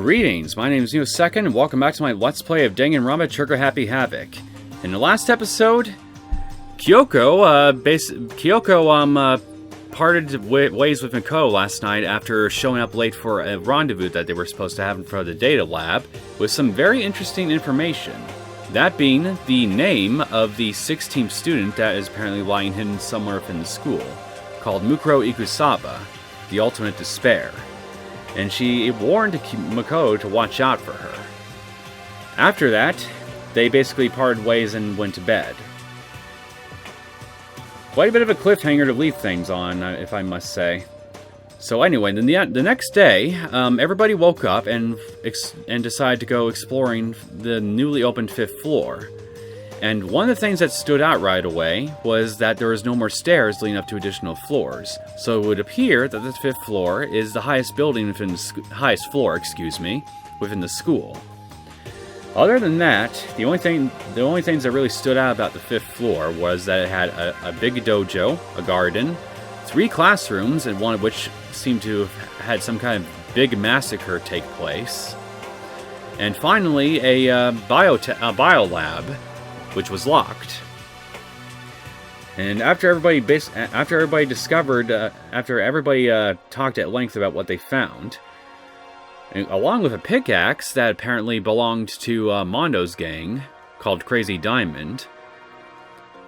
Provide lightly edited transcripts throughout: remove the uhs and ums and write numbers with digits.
Greetings, my name is Neosekken, and welcome back to my Let's Play of Danganronpa Trigger Happy Havoc. In the last episode, Kyoko parted ways with Makoto last night after showing up late for a rendezvous that they were supposed to have in front of the data lab with some very interesting information. That being the name of the 16th student that is apparently lying hidden somewhere within the school, called Mukuro Ikusaba, the Ultimate Despair. And she warned Makoto to watch out for her. After that, they basically parted ways and went to bed. Quite a bit of a cliffhanger to leave things on, if I must say. So anyway, the next day, everybody woke up and decided to go exploring the newly opened 5th floor. And one of the things that stood out right away was that there was no more stairs leading up to additional floors. So it would appear that the 5th floor is the highest building within the highest floor, within the school. Other than that, the only things that really stood out about the 5th floor was that it had a big dojo, a garden, 3 classrooms, and one of which seemed to have had some kind of big massacre take place. And finally, a bio lab, which was locked. And after everybody talked at length about what they found, along with a pickaxe that apparently belonged to Mondo's gang called Crazy Diamond,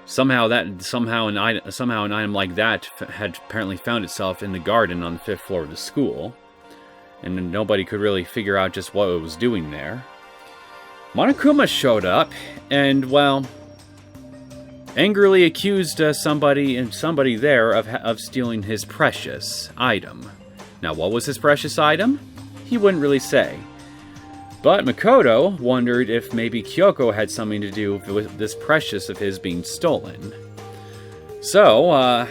somehow an item like that had apparently found itself in the garden on the 5th floor of the school, and nobody could really figure out just what it was doing there. Monokuma showed up and, well, angrily accused somebody there of stealing his precious item. Now, what was his precious item? He wouldn't really say. But Makoto wondered if maybe Kyoko had something to do with this precious of his being stolen. So,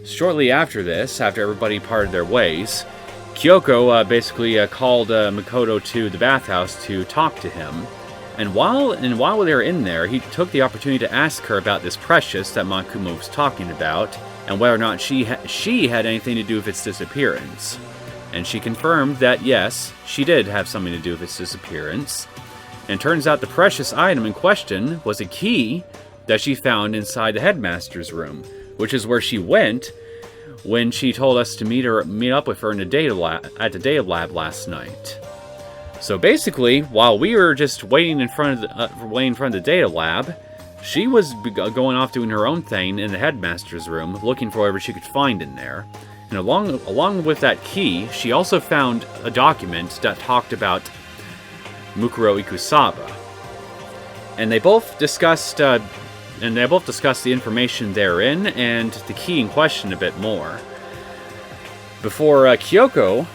shortly after this, after everybody parted their ways, Kyoko basically called Makoto to the bathhouse to talk to him, and while they were in there, he took the opportunity to ask her about this precious that Monokuma was talking about, and whether or not she had anything to do with its disappearance. And she confirmed that yes, she did have something to do with its disappearance. And turns out the precious item in question was a key that she found inside the Headmaster's room, which is where she went when she told us to meet up with her at the data lab last night. So basically, while we were just waiting in front of the data lab, she was going off doing her own thing in the Headmaster's room, looking for whatever she could find in there. And along with that key, she also found a document that talked about Mukuro Ikusaba, and they both discussed the information therein and the key in question a bit more. Before Kyoko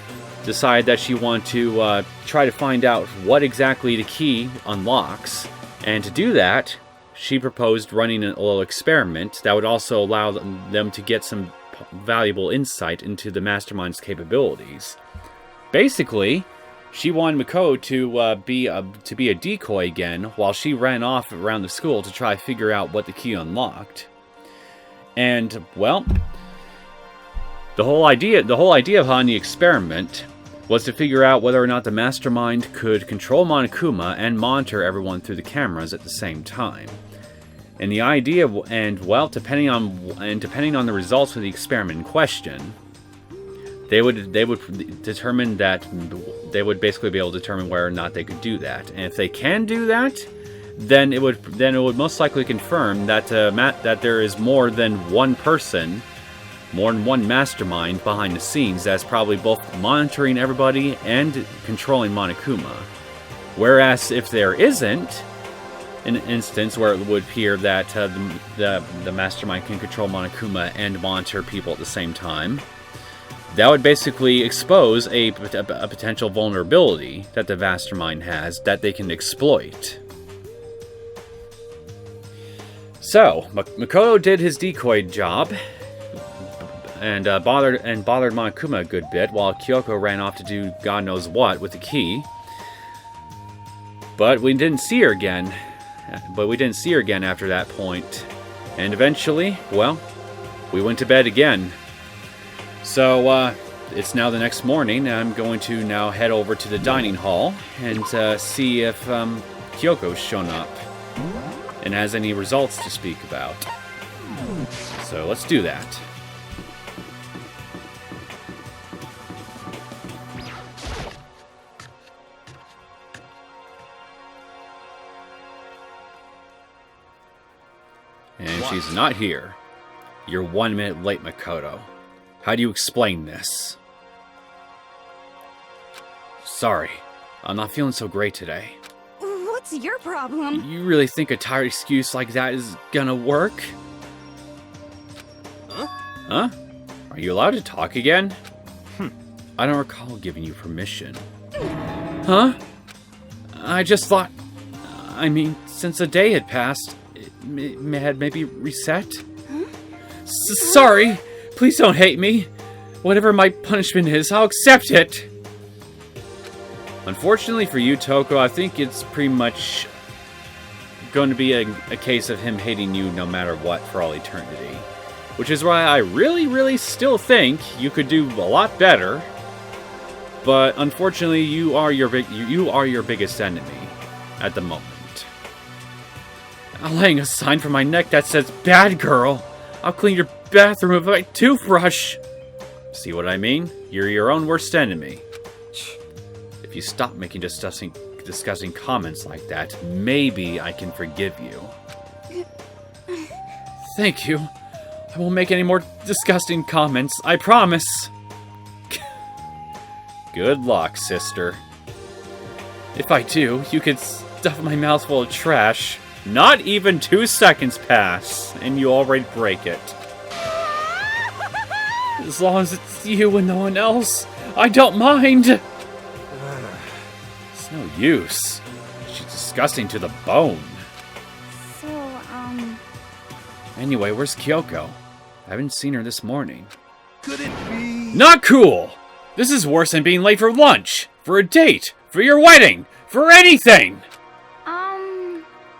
decided that she wanted to try to find out what exactly the key unlocks, and to do that, she proposed running a little experiment that would also allow them to get some valuable insight into the mastermind's capabilities. Basically, she wanted Makoto to be a decoy again while she ran off around the school to try to figure out what the key unlocked. And, well, the whole idea behind the experiment was to figure out whether or not the mastermind could control Monokuma and monitor everyone through the cameras at the same time. And the idea, depending on the results of the experiment in question, they would determine that they would basically be able to determine whether or not they could do that. And if they can do that, then it would most likely confirm that that there is more than one person, more than one mastermind behind the scenes that's probably both monitoring everybody and controlling Monokuma. Whereas if there isn't an instance where it would appear that the mastermind can control Monokuma and monitor people at the same time, that would basically expose a potential vulnerability that the mastermind has that they can exploit. So, Makoto did his decoy job and bothered Monokuma a good bit, while Kyoko ran off to do God knows what with the key. But we didn't see her again. After that point. And eventually, well, we went to bed again. So, it's now the next morning, and I'm going to now head over to the dining hall and see if Kyoko's shown up and has any results to speak about. So let's do that. And she's not here. You're 1 minute late, Makoto. How do you explain this? Sorry, I'm not feeling so great today. What's your problem? You really think a tired excuse like that is gonna work? Huh? Are you allowed to talk again? I don't recall giving you permission. Huh? I just thought... I mean, since a day had passed, it had maybe reset? Huh? Sorry! Please don't hate me! Whatever my punishment is, I'll accept it! Unfortunately for you, Toko, I think it's pretty much going to be a case of him hating you no matter what for all eternity. Which is why I really still think you could do a lot better. But unfortunately, you are your biggest enemy at the moment. I'm laying a sign from my neck that says "Bad Girl." I'll clean your bathroom with my toothbrush. See what I mean? You're your own worst enemy. If you stop making disgusting comments like that, maybe I can forgive you. Thank you. I won't make any more disgusting comments, I promise. Good luck, sister. If I do, you could stuff my mouth full of trash. Not even 2 seconds pass, and you already break it. As long as it's you and no one else, I don't mind. It's no use. She's disgusting to the bone. So, Anyway, where's Kyoko? I haven't seen her this morning. Could it be? Not cool! This is worse than being late for lunch, for a date, for your wedding, for anything!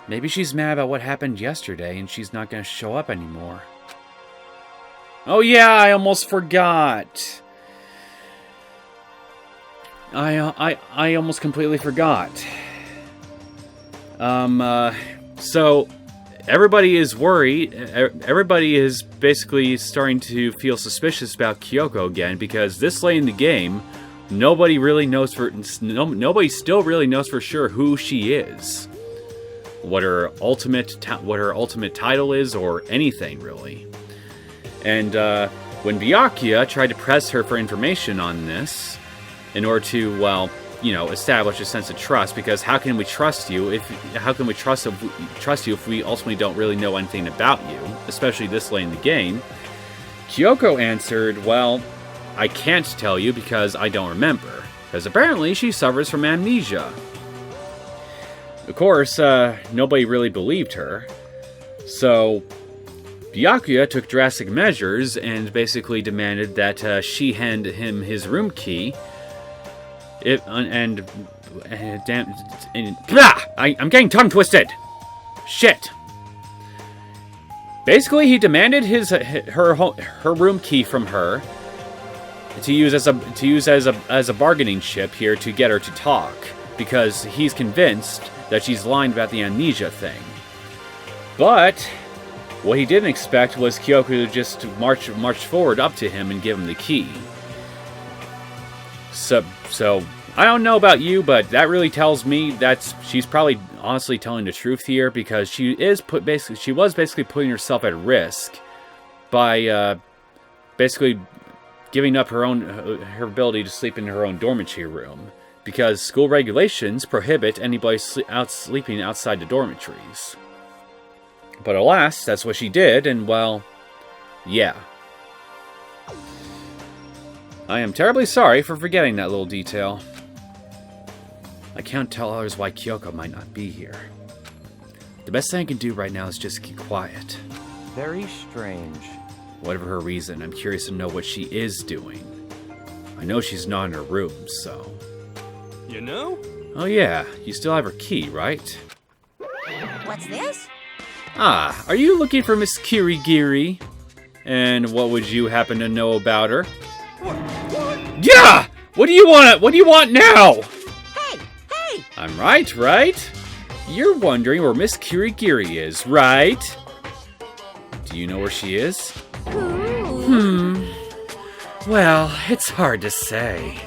Maybe she's mad about what happened yesterday and she's not gonna show up anymore. Oh yeah, I almost forgot. I almost completely forgot. So everybody is worried. Everybody is basically starting to feel suspicious about Kyoko again because this late in the game, nobody still really knows for sure who she is, what her ultimate title is, or anything really. And when Byakuya tried to press her for information on this, in order to, well, you know, establish a sense of trust, because how can we trust you if we ultimately don't really know anything about you, especially this late in the game? Kyoko answered, well, I can't tell you because I don't remember, because apparently she suffers from amnesia. Of course, nobody really believed her, so Byakuya took drastic measures and basically demanded that she hand him his room key. I'm getting tongue twisted. Shit. Basically, he demanded her room key from her to use as a bargaining chip here to get her to talk, because he's convinced that she's lying about the amnesia thing. But what he didn't expect was Kyoko to just march forward up to him and give him the key. So I don't know about you, but that really tells me that she's probably honestly telling the truth here, because she was basically putting herself at risk by basically giving up her ability to sleep in her own dormitory room, because school regulations prohibit anybody sleeping outside the dormitories. But alas, that's what she did, and well, yeah. I am terribly sorry for forgetting that little detail. I can't tell others why Kyoko might not be here. The best thing I can do right now is just keep quiet. Very strange. Whatever her reason, I'm curious to know what she is doing. I know she's not in her room, so... You know? Oh yeah, you still have her key, right? what's this? Ah, are you looking for Miss Kirigiri? And what would you happen to know about her? What? Yeah! What do you want? What do you want now? Hey! Hey! I'm right? You're wondering where Miss Kirigiri is, right? Do you know where she is? Who? Well, it's hard to say.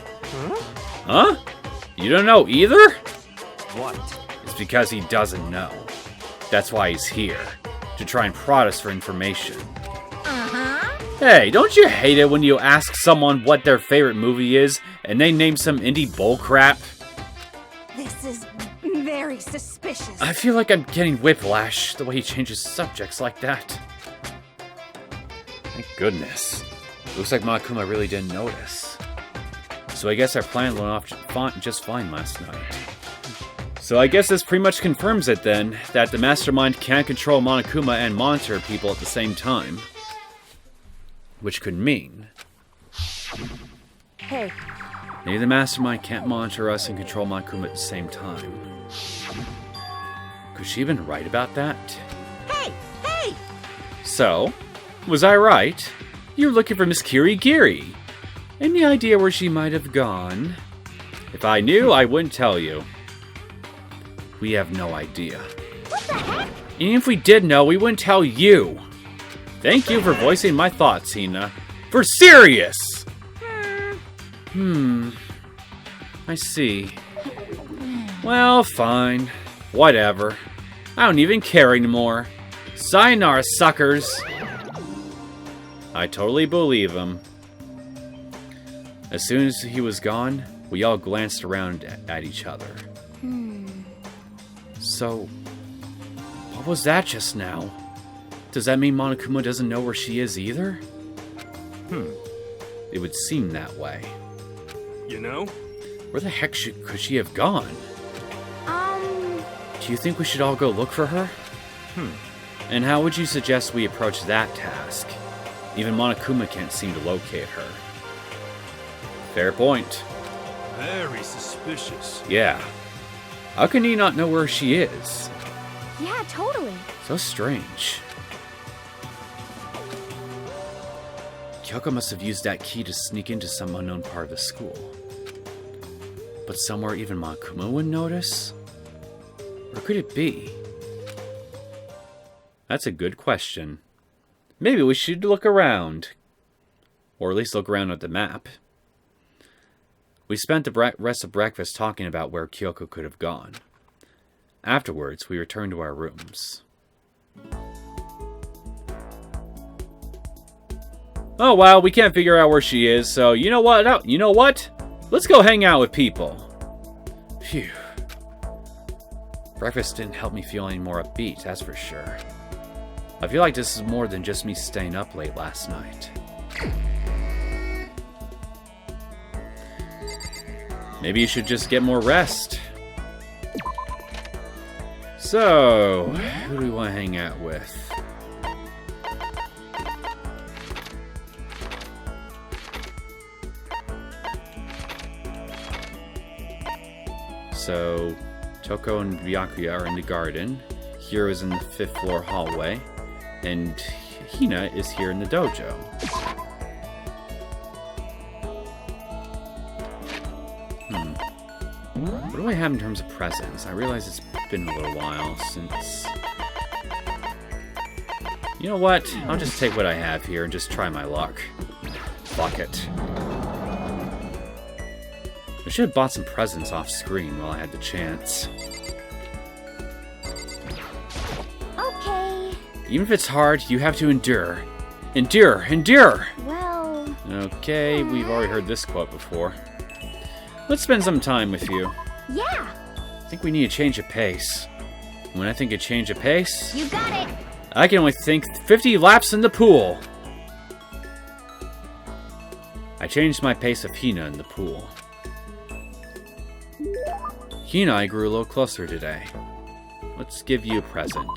Huh? You don't know either? What? It's because he doesn't know. That's why he's here. To try and prod us for information. Hey, don't you hate it when you ask someone what their favorite movie is and they name some indie bullcrap? This is very suspicious. I feel like I'm getting whiplash the way he changes subjects like that. Thank goodness. Looks like Monokuma really didn't notice. So I guess our plan went off just fine last night. So I guess this pretty much confirms it then, that the mastermind can't control Monokuma and monitor people at the same time. Which could mean... Hey. maybe the mastermind can't monitor us and control Monokuma at the same time. Could she have been right about that? Hey! Hey! So, was I right? You're looking for Miss Kirigiri. Any idea where she might have gone? If I knew, I wouldn't tell you. We have no idea. What the heck? Even if we did know, we wouldn't tell you. Thank you for voicing my thoughts, Hina. For serious! I see. Well, fine. Whatever. I don't even care anymore. Sayonara, suckers! I totally believe him. As soon as he was gone, we all glanced around at each other. So, what was that just now? Does that mean Monokuma doesn't know where she is either? It would seem that way. You know? Where the heck could she have gone? Do you think we should all go look for her? And how would you suggest we approach that task? Even Monokuma can't seem to locate her. Fair point. Very suspicious. Yeah. How can he not know where she is? Yeah, totally. So strange. Kyoko must have used that key to sneak into some unknown part of the school. But somewhere even Monokuma wouldn't notice? Where could it be? That's a good question. Maybe we should look around. Or at least look around at the map. We spent the rest of breakfast talking about where Kyoko could have gone. Afterwards, we returned to our rooms. Oh wow, we can't figure out where she is, so you know what? Let's go hang out with people. Phew. Breakfast didn't help me feel any more upbeat, that's for sure. I feel like this is more than just me staying up late last night. Maybe you should just get more rest. So, who do we want to hang out with? So, Toko and Byakuya are in the garden, Hiro is in the 5th floor hallway, and Hina is here in the dojo. What do I have in terms of presents? I realize it's been a little while since... You know what? I'll just take what I have here and just try my luck. Fuck it. I should have bought some presents off screen while I had the chance. Okay. Even if it's hard, you have to endure. Endure! Endure! Well... Okay, we've already heard this quote before. Let's spend some time with you. Yeah! I think we need a change of pace. When I think of change of pace, You got it! I can only think 50 laps in the pool. I changed my pace of Hina in the pool. Hina and I grew a little closer today. Let's give you a present.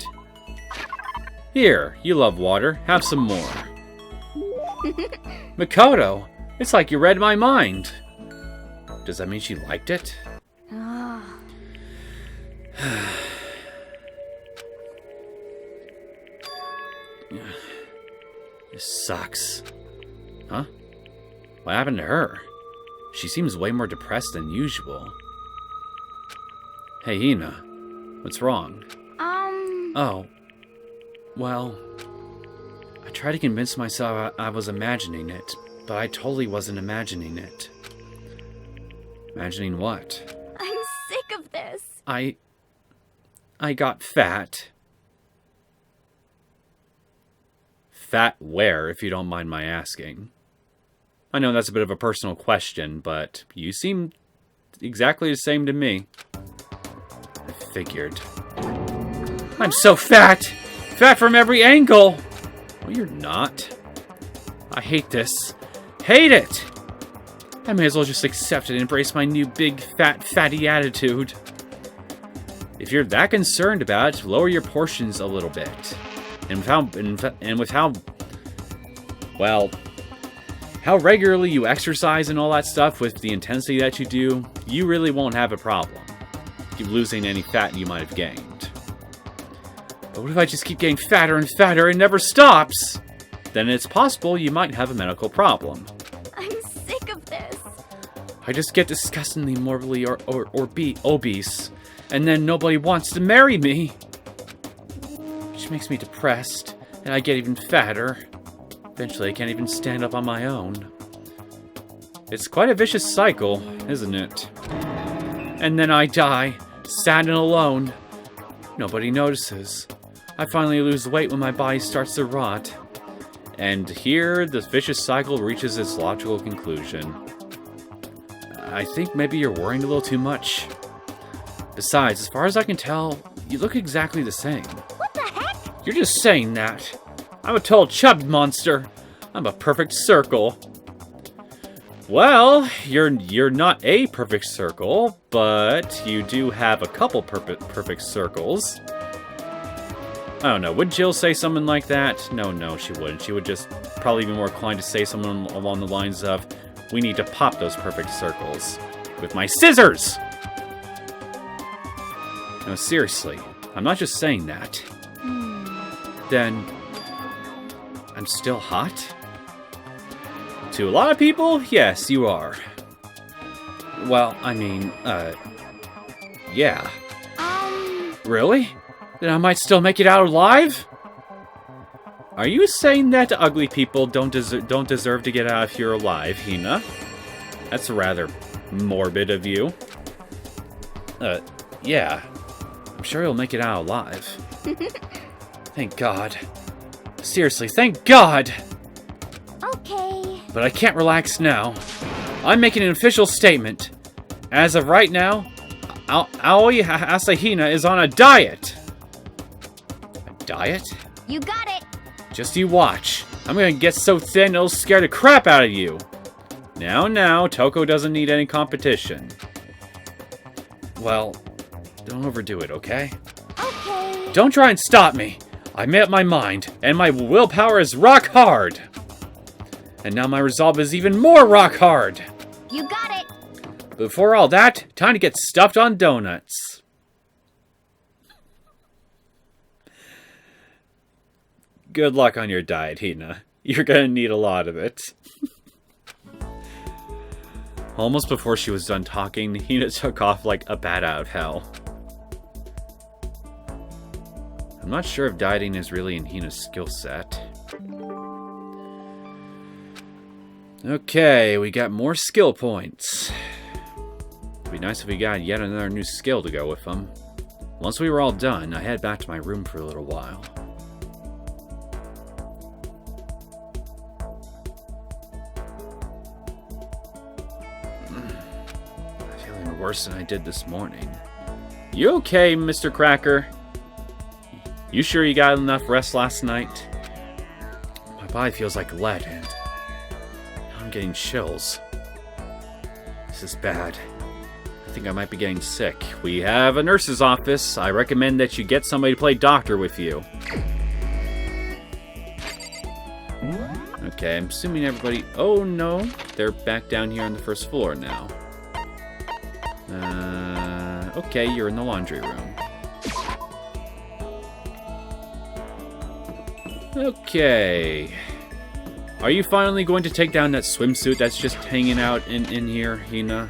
Here, you love water. Have some more. Makoto, it's like you read my mind. Does that mean she liked it? This sucks. Huh? What happened to her? She seems way more depressed than usual. Hey, Hina. What's wrong? Oh. Well, I tried to convince myself I was imagining it, but I totally wasn't imagining it. Imagining what? I'm sick of this. I got fat. Fat where, if you don't mind my asking? I know that's a bit of a personal question, but you seem exactly the same to me. I figured. I'm so fat! Fat from every angle! Well, you're not. I hate this. Hate it! I may as well just accept it and embrace my new big, fat, fatty attitude. If you're that concerned about it, lower your portions a little bit. And with how regularly you exercise and all that stuff with the intensity that you do, you really won't have a problem losing any fat you might have gained. But what if I just keep getting fatter and fatter and never stops? Then it's possible you might have a medical problem. I'm sick of this. I just get disgustingly morbidly obese, and then nobody wants to marry me. Which makes me depressed, and I get even fatter. Eventually, I can't even stand up on my own. It's quite a vicious cycle, isn't it? And then I die, sad and alone. Nobody notices. I finally lose weight when my body starts to rot. And here, the vicious cycle reaches its logical conclusion. I think maybe you're worrying a little too much. Besides, as far as I can tell, you look exactly the same. What the heck? You're just saying that. I'm a total chub monster. I'm a perfect circle. Well, you're not a perfect circle, but you do have a couple perfect circles. I don't know. Would Jill say something like that? No, she wouldn't. She would just probably be more inclined to say something along the lines of, we need to pop those perfect circles with my scissors! No, seriously. I'm not just saying that. Then, I'm still hot? To a lot of people, yes, you are. Well, I mean, yeah. Really? Then I might still make it out alive? Are you saying that ugly people don't deserve to get out if you're alive, Hina? That's rather morbid of you. Yeah. I'm sure you'll make it out alive. Thank God. Seriously, thank God! Okay. But I can't relax now. I'm making an official statement. As of right now, Aoi Asahina is on a diet. A diet? You got it. Just you watch. I'm gonna get so thin it'll scare the crap out of you. Now, Toko doesn't need any competition. Well, don't overdo it, okay? Okay. Don't try and stop me. I made up my mind, and my willpower is rock hard. And now my resolve is even more rock hard. You got it. Before all that, time to get stuffed on donuts. Good luck on your diet, Hina. You're gonna need a lot of it. Almost before she was done talking, Hina took off like a bat out of hell. I'm not sure if dieting is really in Hina's skill set. Okay, we got more skill points. It'd be nice if we got yet another new skill to go with them. Once we were all done, I head back to my room for a little while. I'm feeling worse than I did this morning. You okay, Mr. Cracker? You sure you got enough rest last night? My body feels like lead and I'm getting chills. This is bad. I think I might be getting sick. We have a nurse's office. I recommend that you get somebody to play doctor with you. Okay, I'm assuming everybody... Oh no, they're back down here on the first floor now. Okay, you're in the laundry room. Okay. Are you finally going to take down that swimsuit that's just hanging out in here, Hina?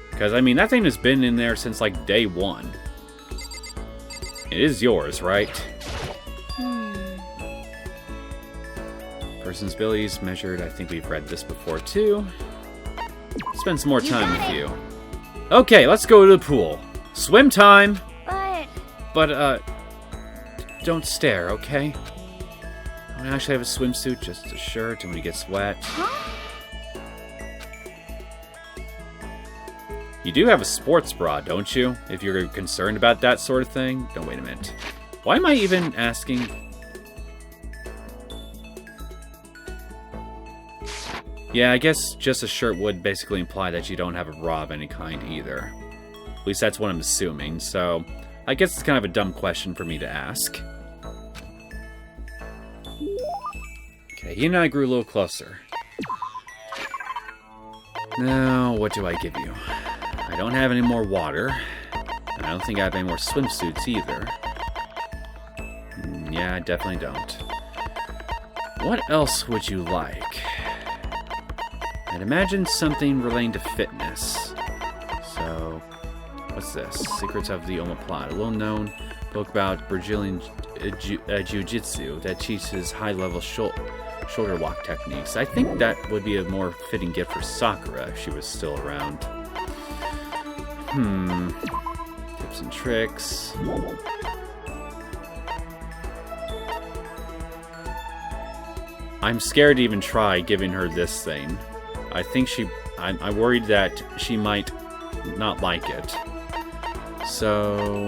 Because, I mean, that thing has been in there since, like, day 1. It is yours, right? Person's abilities measured. I think we've read this before, too. Spend some more time with you. Okay, let's go to the pool. Swim time! But, don't stare, okay? I actually have a swimsuit, just a shirt, and when it gets wet. Huh? You do have a sports bra, don't you? If you're concerned about that sort of thing. Don't wait a minute. Why am I even asking? Yeah, I guess just a shirt would basically imply that you don't have a bra of any kind either. At least that's what I'm assuming, so I guess it's kind of a dumb question for me to ask. Okay, he and I grew a little closer. Now, what do I give you? I don't have any more water. I don't think I have any more swimsuits either. Yeah, I definitely don't. What else would you like? I'd imagine something relating to fitness. So, what's this? Secrets of the Omoplata. A well-known book about Brazilian jiu-jitsu that teaches high-level shoulder walk techniques. I think that would be a more fitting gift for Sakura if she was still around. Tips and tricks. I'm scared to even try giving her this thing. I think I'm worried that she might not like it. So,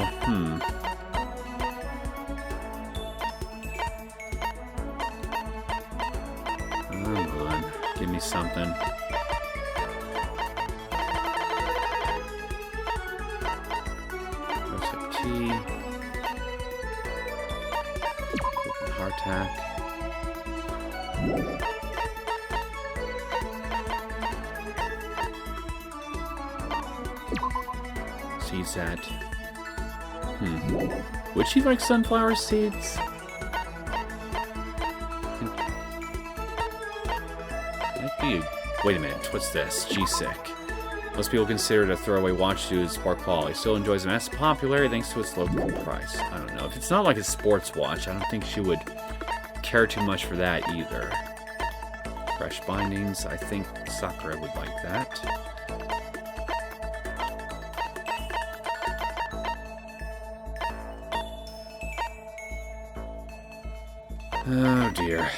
Come on, give me something. Tea. Hardtack. Seeds that. Would she like sunflower seeds? Wait a minute, what's this? G-Sick. Most people consider it a throwaway watch due to its poor quality. Still enjoys mass popularity thanks to its low price. I don't know. If it's not like a sports watch, I don't think she would care too much for that either. Fresh bindings. I think Sakura would like that. Oh dear.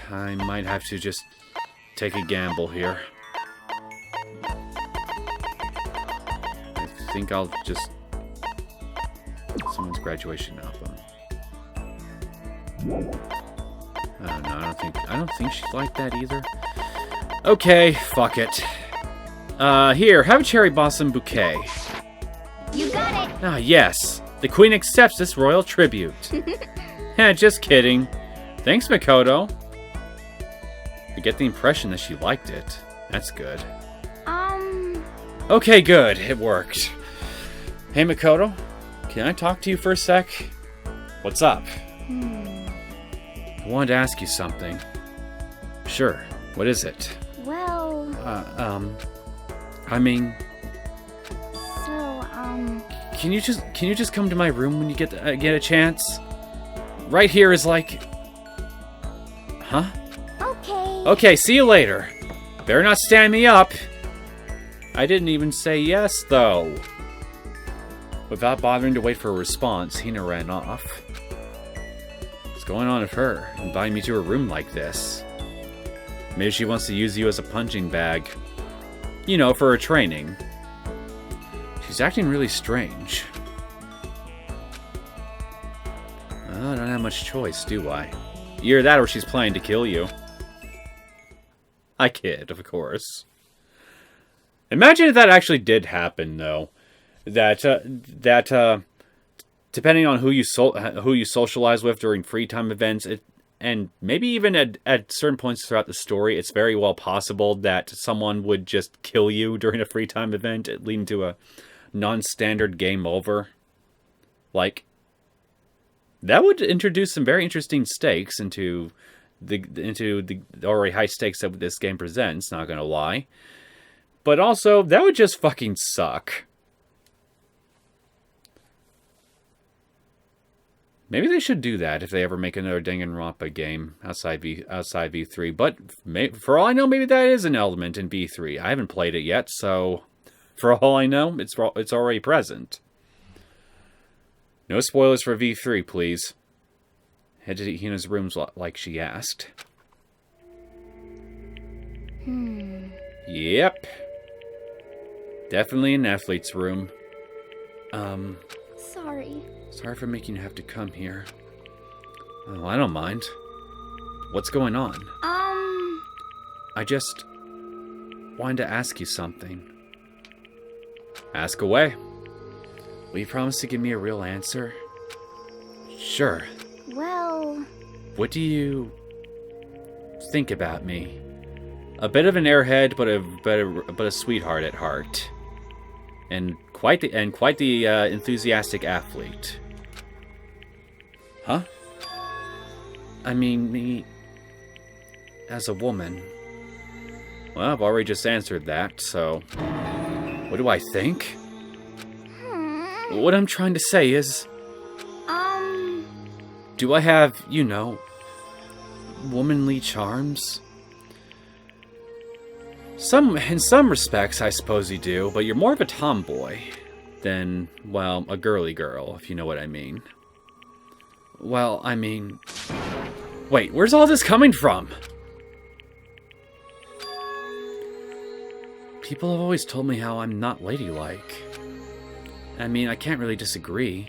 I might have to just take a gamble here. I think I'll just... someone's graduation album. Oh no, I don't think she'd like that either. Okay, fuck it. Here, have a cherry blossom bouquet. You got it! Ah, yes. The queen accepts this royal tribute. Just kidding. Thanks, Makoto. I get the impression that she liked it. That's good. Okay, good. It worked. Hey, Makoto. Can I talk to you for a sec? What's up? I wanted to ask you something. Sure. What is it? Well... I mean... So, Can you just come to my room when you get a chance? Right here is like... Huh? Okay. Okay, see you later. Better not stand me up. I didn't even say yes, though. Without bothering to wait for a response, Hina ran off. What's going on with her? Inviting me to her room like this. Maybe she wants to use you as a punching bag. You know, for her training. She's acting really strange. Well, I don't have much choice, do I? Either that or she's planning to kill you. I kid, of course. Imagine if that actually did happen, though. That depending on who you socialize with during free time events, and maybe even at certain points throughout the story, it's very well possible that someone would just kill you during a free time event, leading to a non-standard game over. Like, that would introduce some very interesting stakes into the already high stakes that this game presents, not gonna lie. But also, that would just fucking suck. Maybe they should do that if they ever make another Danganronpa game outside V3. But for all I know, maybe that is an element in V3. I haven't played it yet, so for all I know, it's already present. No spoilers for V3, please. Head to Hina's rooms like she asked. Yep. Definitely an athlete's room. Sorry for making you have to come here. Oh, I don't mind. What's going on? I just wanted to ask you something. Ask away. Will you promise to give me a real answer? Sure. Well... What do you think about me? A bit of an airhead, but a sweetheart at heart. And quite the enthusiastic athlete. Huh? I mean, me as a woman. Well, I've already just answered that, so what do I think? What I'm trying to say is, do I have, you know, womanly charms? In some respects, I suppose you do, but you're more of a tomboy than, well, a girly girl, if you know what I mean. Well, I mean... Wait, where's all this coming from? People have always told me how I'm not ladylike. I mean, I can't really disagree.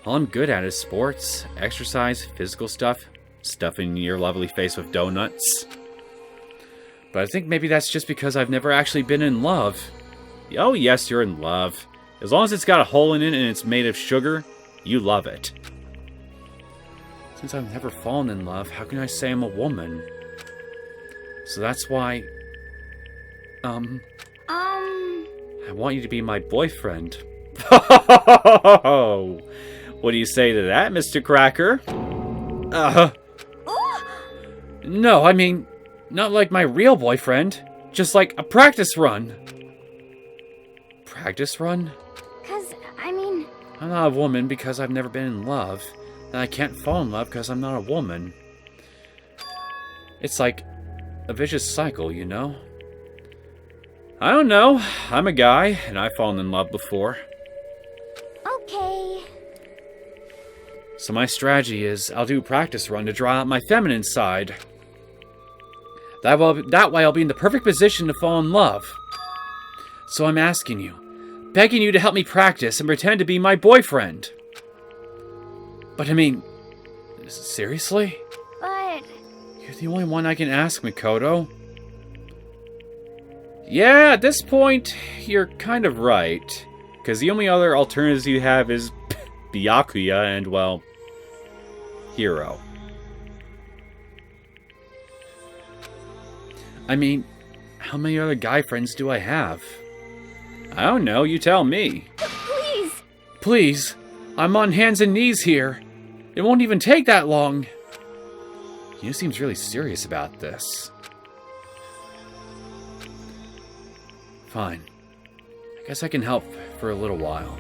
All I'm good at is sports, exercise, physical stuff, stuffing your lovely face with donuts. But I think maybe that's just because I've never actually been in love. Oh yes, you're in love. As long as it's got a hole in it and it's made of sugar, you love it. Since I've never fallen in love, how can I say I'm a woman? So that's why... I want you to be my boyfriend. What do you say to that, Mr. Cracker? No, I mean, not like my real boyfriend. Just like a practice run. Practice run? 'Cause, I mean... I'm not a woman because I've never been in love. And I can't fall in love because I'm not a woman. It's like a vicious cycle, you know? I don't know. I'm a guy, and I've fallen in love before. Okay. So my strategy is, I'll do a practice run to draw out my feminine side. That way I'll be in the perfect position to fall in love. So I'm asking you, begging you to help me practice and pretend to be my boyfriend. But I mean, seriously? But... You're the only one I can ask, Makoto. Yeah, at this point, you're kind of right. Because the only other alternatives you have is Byakuya and, well, Hero. I mean, how many other guy friends do I have? I don't know, you tell me. Please! Please, I'm on hands and knees here. It won't even take that long. You seems really serious about this. Fine. I guess I can help for a little while.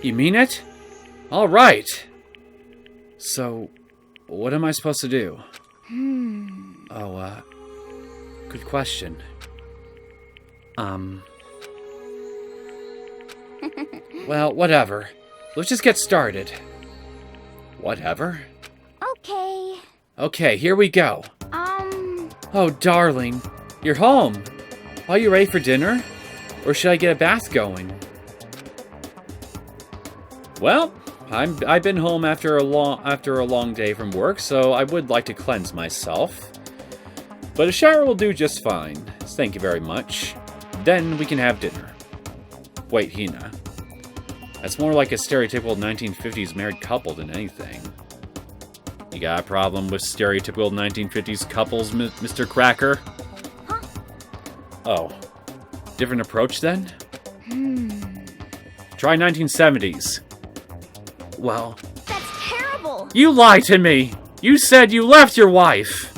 You mean it? All right. So, what am I supposed to do? Oh, good question. Well, whatever. Let's just get started. Whatever? Okay. Okay, here we go. Oh, darling. You're home. Are you ready for dinner? Or should I get a bath going? Well, I've been home after a long day from work, so I would like to cleanse myself. But a shower will do just fine. Thank you very much. Then we can have dinner. Wait, Hina. That's more like a stereotypical 1950s married couple than anything. You got a problem with stereotypical 1950s couples, Mr. Cracker? Huh? Oh. Different approach then? Try 1970s. Well... That's terrible! You lied to me! You said you left your wife!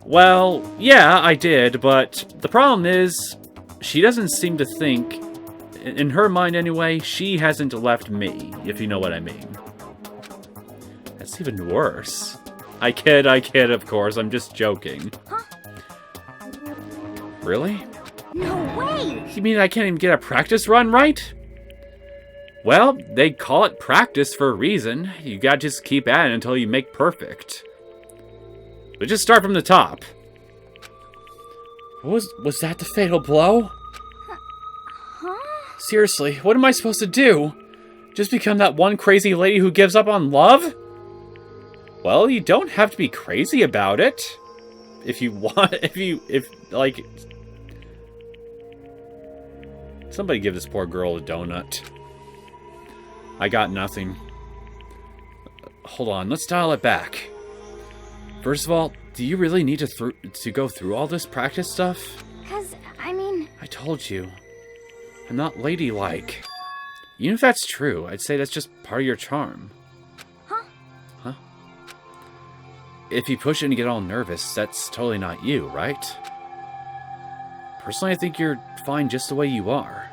Well, yeah, I did, but the problem is, she doesn't seem to think, in her mind anyway, she hasn't left me, if you know what I mean. That's even worse. I kid, of course, I'm just joking. Huh? Really? No way! You mean I can't even get a practice run right? Well, they call it practice for a reason. You gotta just keep at it until you make perfect. But just start from the top. Was that the fatal blow? Huh? Seriously, what am I supposed to do? Just become that one crazy lady who gives up on love? Well, you don't have to be crazy about it. If you want, like... Somebody give this poor girl a donut. I got nothing. Hold on, let's dial it back. First of all, do you really need to go through all this practice stuff? 'Cause, I mean... I told you. I'm not ladylike. Even if that's true, I'd say that's just part of your charm. Huh? Huh? If you push it and you get all nervous, that's totally not you, right? Personally, I think you're fine just the way you are.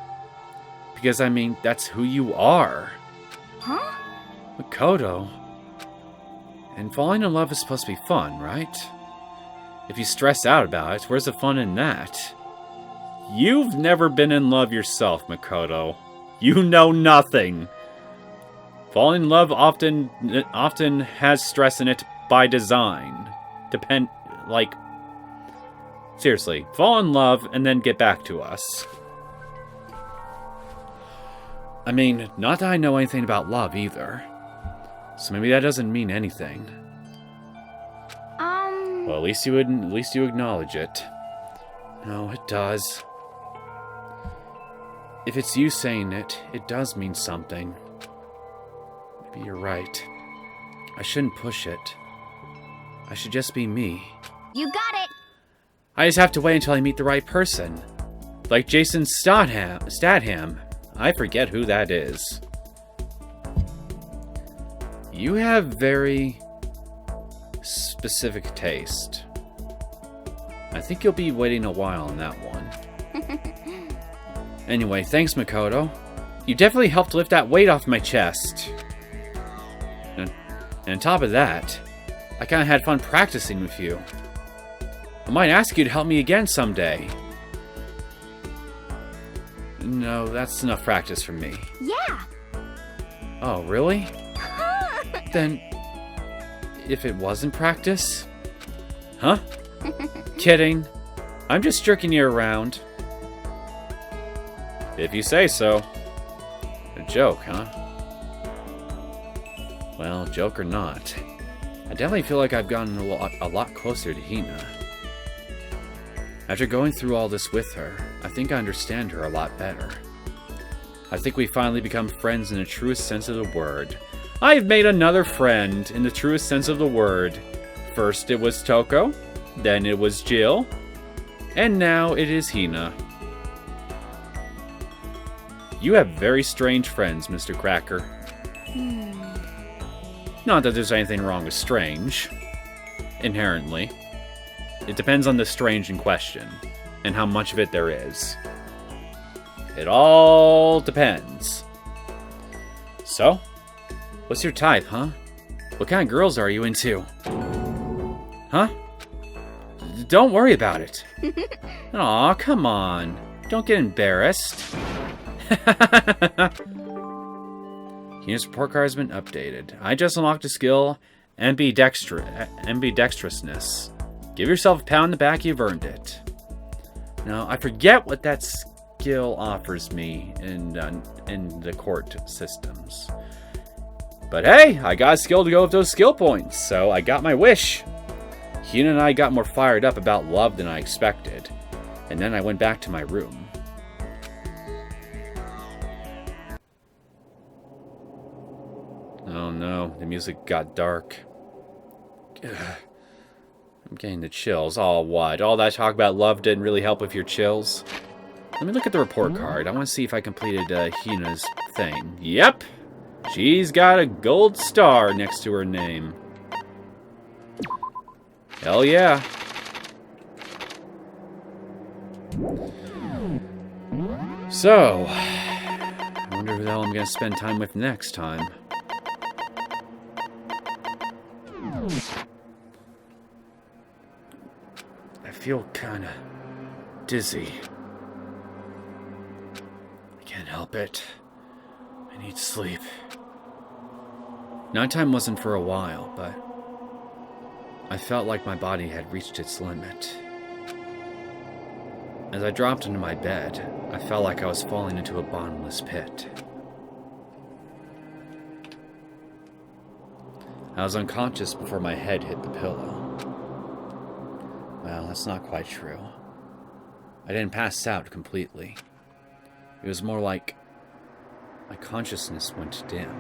Because, I mean, that's who you are. Huh? Makoto. And falling in love is supposed to be fun, right? If you stress out about it, where's the fun in that? You've never been in love yourself, Makoto. You know nothing. Falling in love often has stress in it by design. Seriously, fall in love and then get back to us. I mean, not that I know anything about love either. So maybe that doesn't mean anything. Well, at least you acknowledge it. No, it does. If it's you saying it, it does mean something. Maybe you're right. I shouldn't push it. I should just be me. You got it! I just have to wait until I meet the right person. Like Jason Statham. I forget who that is. You have very specific taste. I think you'll be waiting a while on that one. Anyway, thanks, Makoto. You definitely helped lift that weight off my chest. And on top of that, I kinda had fun practicing with you. I might ask you to help me again someday. No, that's enough practice for me. Yeah! Oh, really? Then, if it wasn't practice? Huh? Kidding. I'm just jerking you around. If you say so. A joke, huh? Well, joke or not, I definitely feel like I've gotten a lot closer to Hina. After going through all this with her, I think I understand her a lot better. I think we finally become friends in the truest sense of the word. I've made another friend in the truest sense of the word. First it was Toko, then it was Jill, and now it is Hina. You have very strange friends, Mr. Cracker. Not that there's anything wrong with strange. Inherently. It depends on the strange in question, and how much of it there is. It all depends. So, what's your type, huh? What kind of girls are you into? Huh? Don't worry about it. Aw, come on. Don't get embarrassed. Hina's report card has been updated. I just unlocked a skill, ambidextrousness. Give yourself a pat on the back, you've earned it. Now, I forget what that skill offers me in the court systems. But hey, I got a skill to go with those skill points, so I got my wish. Hina and I got more fired up about love than I expected, and then I went back to my room. Oh no, the music got dark. Ugh. I'm getting the chills. Oh, what? All that talk about love didn't really help with your chills? Let me look at the report card. I want to see if I completed Hina's thing. Yep! She's got a gold star next to her name. Hell yeah. So, I wonder who the hell I'm gonna spend time with next time. I feel kinda dizzy. I can't help it. I need sleep. Nighttime wasn't for a while, but I felt like my body had reached its limit. As I dropped into my bed, I felt like I was falling into a bottomless pit. I was unconscious before my head hit the pillow. Well, that's not quite true. I didn't pass out completely. It was more like my consciousness went dim.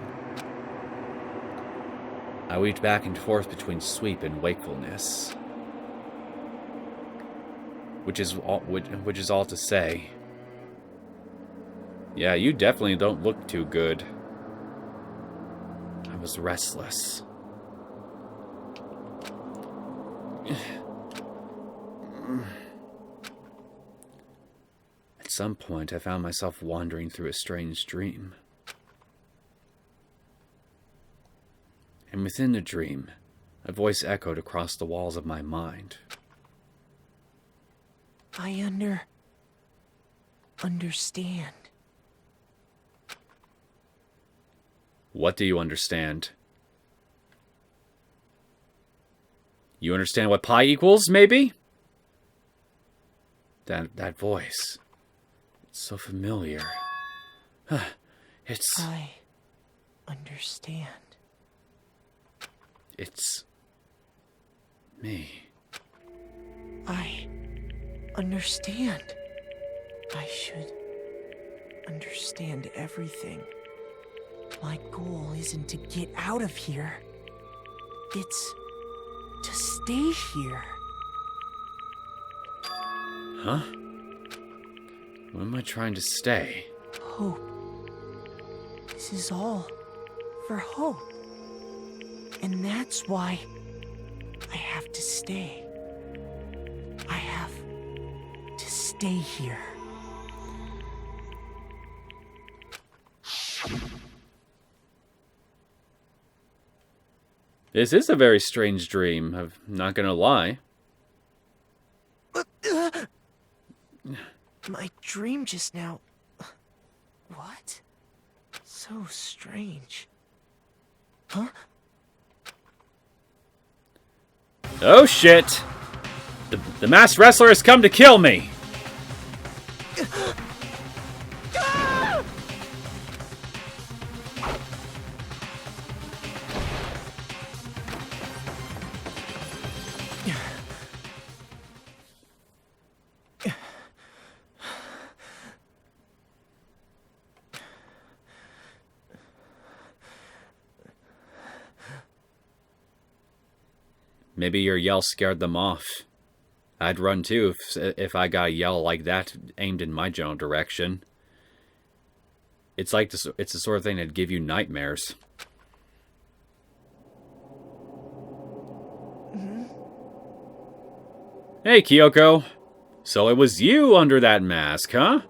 I weaved back and forth between sleep and wakefulness. Which is all to say, yeah, you definitely don't look too good. I was restless. At some point, I found myself wandering through a strange dream. And within the dream, a voice echoed across the walls of my mind. I understand. What do you understand? You understand what pi equals, maybe? That voice. It's so familiar. It's... I understand. It's... me. I understand. I should understand everything. My goal isn't to get out of here. It's to stay here. Huh? Where am I trying to stay? Hope. This is all for hope. And that's why I have to stay. I have to stay here. This is a very strange dream, I'm not gonna lie. My dream just now... What? So strange. Huh? Oh shit! The masked wrestler has come to kill me! Maybe your yell scared them off. I'd run too if I got a yell like that aimed in my general direction. It's like this, it's the sort of thing that'd give you nightmares. Hey Kyoko, so it was you under that mask, huh?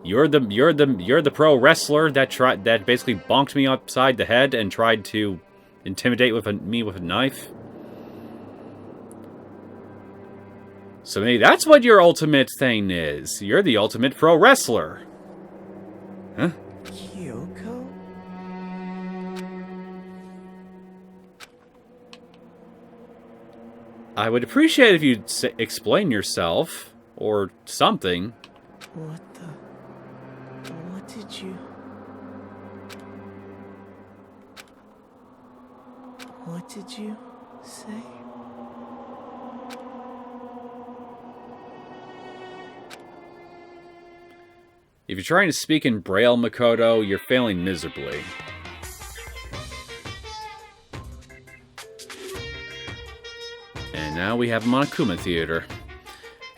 You're the pro wrestler that basically bonked me upside the head and tried to intimidate me with a knife. So maybe that's what your ultimate thing is. You're the ultimate pro wrestler. Huh? Kyoko? I would appreciate if you'd explain yourself. Or something. What did you... What did you say? If you're trying to speak in Braille, Makoto, you're failing miserably. And now we have Monokuma Theater.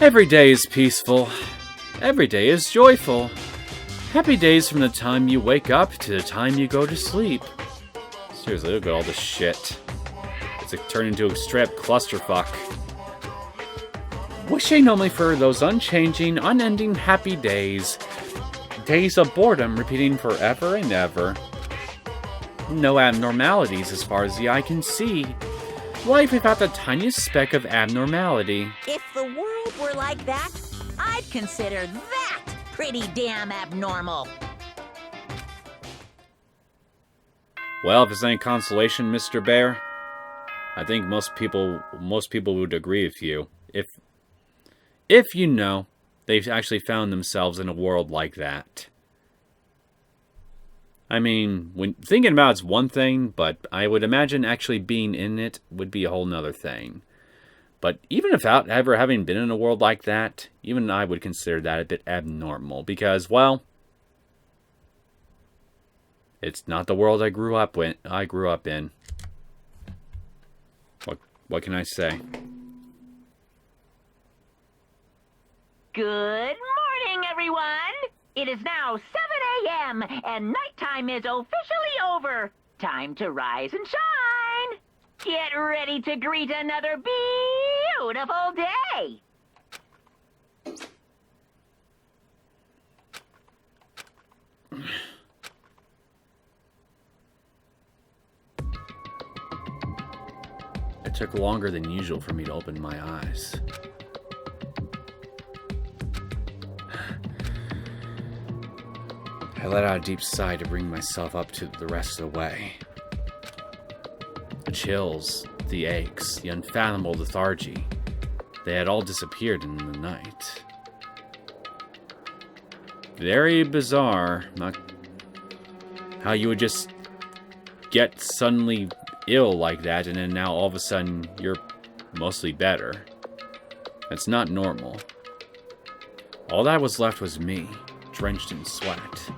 Every day is peaceful. Every day is joyful. Happy days from the time you wake up to the time you go to sleep. Seriously, look at all this shit. It's like turned into a straight clusterfuck. Wishing only for those unchanging, unending happy days. Days of boredom repeating forever and ever. No abnormalities as far as the eye can see. Life without the tiniest speck of abnormality. If the world were like that, I'd consider that pretty damn abnormal. Well, if it's any consolation, Mr. Bear, I think most people would agree with you. If you know, they've actually found themselves in a world like that. I mean, when thinking about it's one thing, but I would imagine actually being in it would be a whole nother thing. But even without ever having been in a world like that, even I would consider that a bit abnormal. Because, well, it's not the world I grew up in. What can I say? Good morning, everyone! It is now 7 a.m. and nighttime is officially over. Time to rise and shine! Get ready to greet another beautiful day! It took longer than usual for me to open my eyes. I let out a deep sigh to bring myself up to the rest of the way. The chills, the aches, the unfathomable lethargy, they had all disappeared in the night. Very bizarre, not how you would just get suddenly ill like that and then now all of a sudden you're mostly better. That's not normal. All that was left was me, drenched in sweat.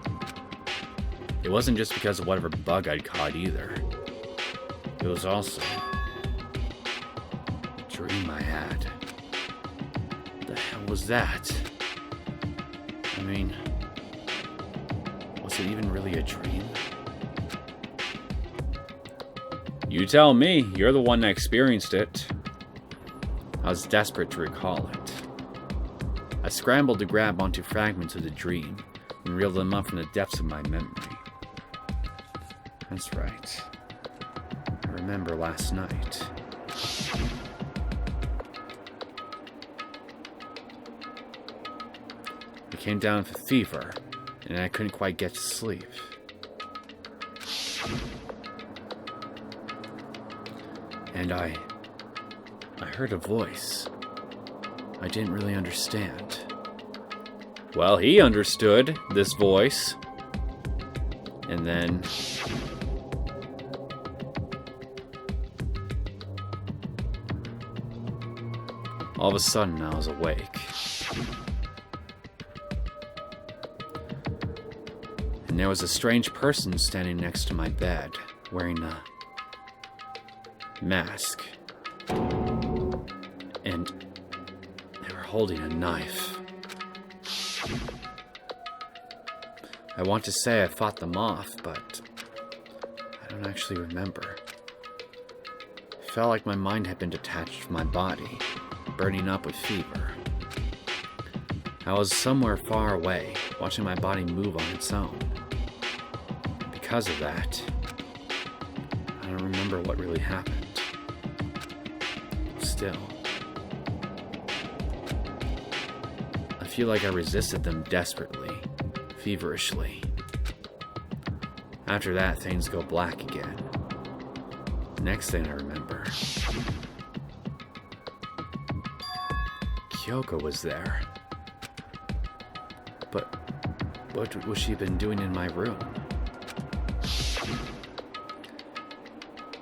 It wasn't just because of whatever bug I'd caught either. It was also a dream I had. What the hell was that? I mean, was it even really a dream? You tell me, you're the one that experienced it. I was desperate to recall it. I scrambled to grab onto fragments of the dream and reel them up from the depths of my memory. That's right. I remember last night. I came down with a fever, and I couldn't quite get to sleep. And I heard a voice I didn't really understand. Well, he understood this voice. And then all of a sudden I was awake. And there was a strange person standing next to my bed, wearing a mask. And they were holding a knife. I want to say I fought them off, but I don't actually remember. It felt like my mind had been detached from my body, burning up with fever. I was somewhere far away, watching my body move on its own. Because of that, I don't remember what really happened. Still, I feel like I resisted them desperately, feverishly. After that, things go black again. Next thing I remember, Kyoko was there. But what was she been doing in my room?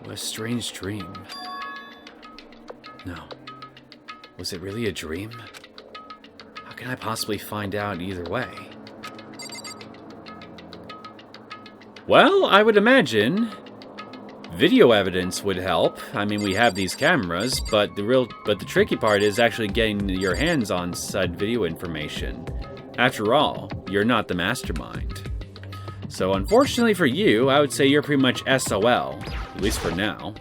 What a strange dream. No. Was it really a dream? How can I possibly find out either way? Well, I would imagine video evidence would help. I mean, we have these cameras, but the tricky part is actually getting your hands on said video information. After all, you're not the mastermind. So unfortunately for you, I would say you're pretty much SOL. At least for now.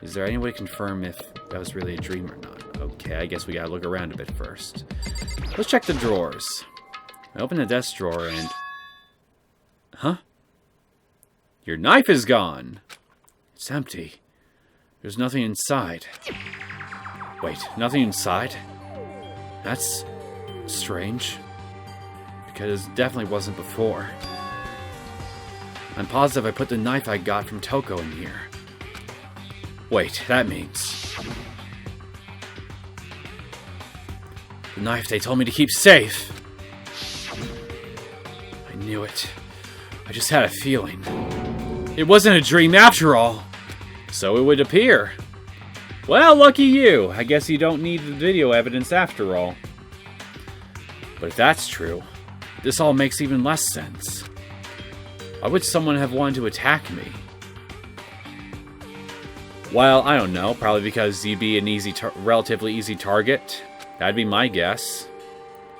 Is there any way to confirm if that was really a dream or not? Okay, I guess we gotta look around a bit first. Let's check the drawers. I open the desk drawer and... Huh? Your knife is gone! It's empty. There's nothing inside. Wait, nothing inside? That's... strange. Because it definitely wasn't before. I'm positive I put the knife I got from Toko in here. Wait, that means... the knife they told me to keep safe! I knew it. I just had a feeling. It wasn't a dream after all! So it would appear. Well, lucky you! I guess you don't need the video evidence after all. But if that's true, this all makes even less sense. Why would someone have wanted to attack me? Well, I don't know. Probably because you'd be an relatively easy target. That'd be my guess.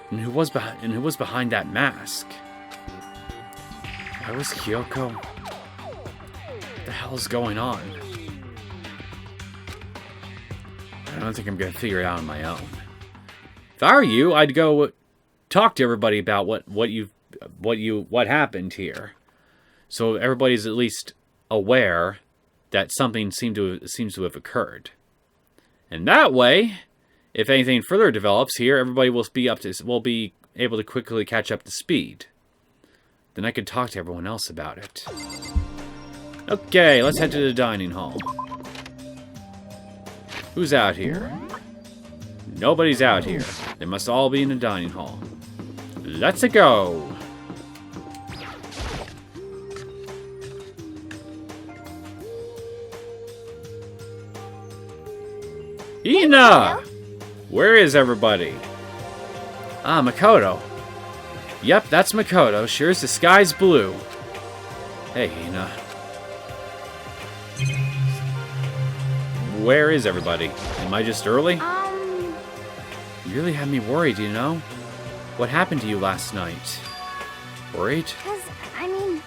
And who was behind that mask? Why was Kyoko? What the hell is going on? I don't think I'm gonna figure it out on my own. If I were you, I'd go talk to everybody about what happened here, so everybody's at least aware that something seems to have occurred. And that way, if anything further develops here, everybody will be able to quickly catch up to speed. Then I could talk to everyone else about it. Okay, let's head to the dining hall. Who's out here? Nobody's out here. They must all be in the dining hall. Let's go! Hina! Where is everybody? Ah, Makoto. Yep, that's Makoto. Sure as the sky's blue. Hey, Hina. Where is everybody? Am I just early? You really had me worried, you know? What happened to you last night? Worried? 'Cause, I mean...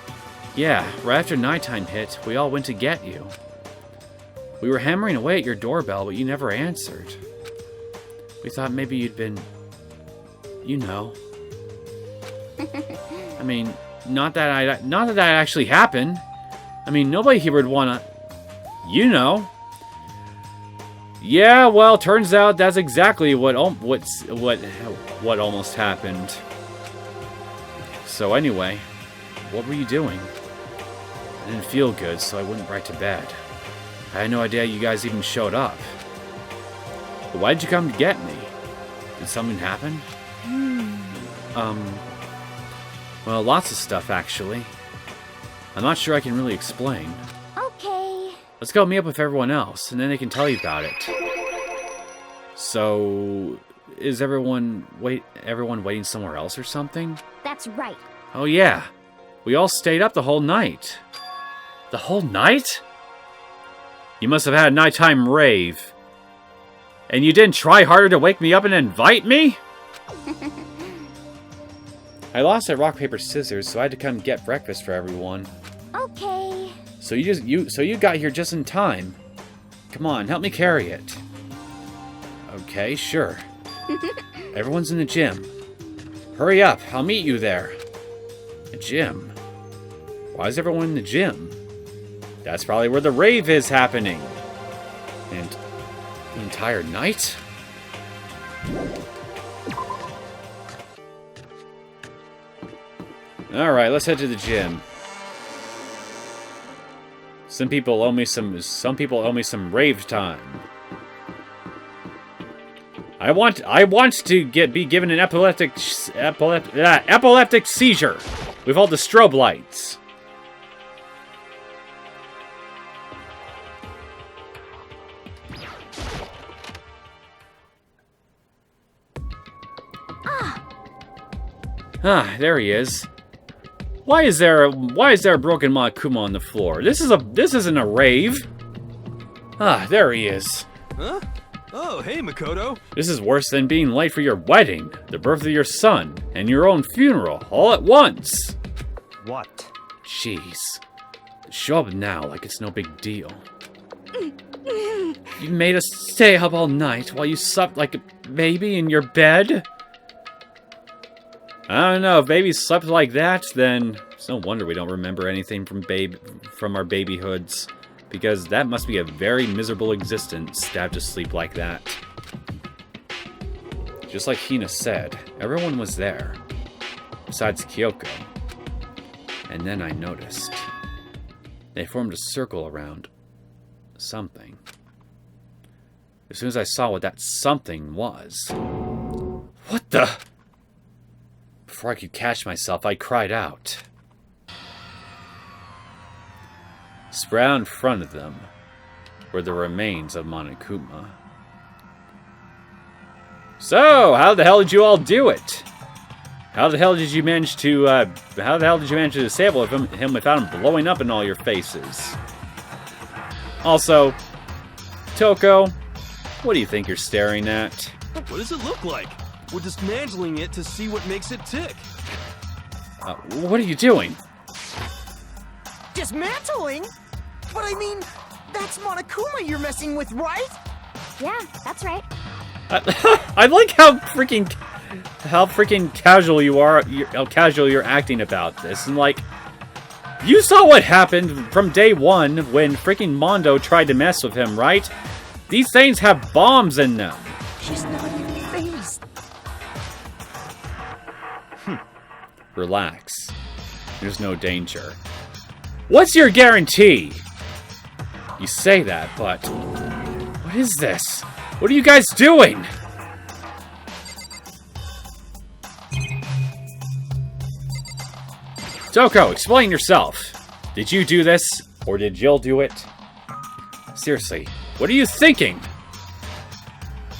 Yeah, right after nighttime hit, we all went to get you. We were hammering away at your doorbell, but you never answered. We thought maybe you'd been... you know. I mean, not that that actually happened. I mean, nobody here would wanna... you know. Yeah, well, turns out that's exactly what almost happened. So anyway, what were you doing? I didn't feel good, so I went right to bed. I had no idea you guys even showed up. But why did you come to get me? Did something happen? Well, lots of stuff, actually. I'm not sure I can really explain. Okay. Let's go meet up with everyone else, and then they can tell you about it. So, is everyone waiting somewhere else or something? That's right. Oh yeah, we all stayed up the whole night. The whole night? You must have had a nighttime rave. And you didn't try harder to wake me up and invite me? I lost at rock, paper, scissors, so I had to come get breakfast for everyone. Okay. So you got here just in time. Come on, help me carry it. Okay, sure. Everyone's in the gym. Hurry up, I'll meet you there. The gym? Why is everyone in the gym? That's probably where the rave is happening. And the entire night? Alright, let's head to the gym. Some people owe me some rave time. I want to be given an epileptic seizure with all the strobe lights. Ah, there he is. Why is there a broken Monokuma on the floor? This isn't a rave. Ah, there he is. Huh? Oh, hey, Makoto. This is worse than being late for your wedding, the birth of your son, and your own funeral, all at once. What? Jeez. Show up now like it's no big deal. You made us stay up all night while you slept like a baby in your bed? I don't know, if babies slept like that, then it's no wonder we don't remember anything from our babyhoods. Because that must be a very miserable existence to have to sleep like that. Just like Hina said, everyone was there. Besides Kyoko. And then I noticed. They formed a circle around something. As soon as I saw what that something was... What the... Before I could catch myself, I cried out. Spread out in front of them were the remains of Monokuma. So, how the hell did you all do it? How the hell did you manage to disable him without him blowing up in all your faces? Also, Toko, what do you think you're staring at? What does it look like? We're dismantling it to see what makes it tick. What are you doing? Dismantling? But I mean, that's Monokuma you're messing with, right? Yeah, that's right. I like how freaking casual you are, how casual you're acting about this. And like, you saw what happened from day one when freaking Mondo tried to mess with him, right? These things have bombs in them. She's not even phased. Relax. There's no danger. What's your guarantee? You say that, but... What is this? What are you guys doing? Toko, explain yourself. Did you do this, or did Jill do it? Seriously, what are you thinking?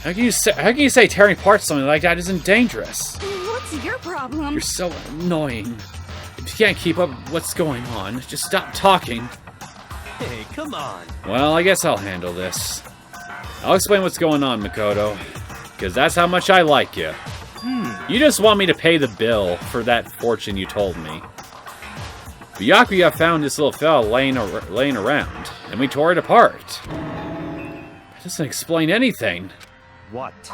How can you say tearing apart something like that isn't dangerous? What's your problem? You're so annoying. If you can't keep up with what's going on, just stop talking. Hey, come on. Well, I guess I'll handle this. I'll explain what's going on, Makoto. Because that's how much I like you. You just want me to pay the bill for that fortune you told me. Byakuya found this little fella laying around, and we tore it apart. That doesn't explain anything. What?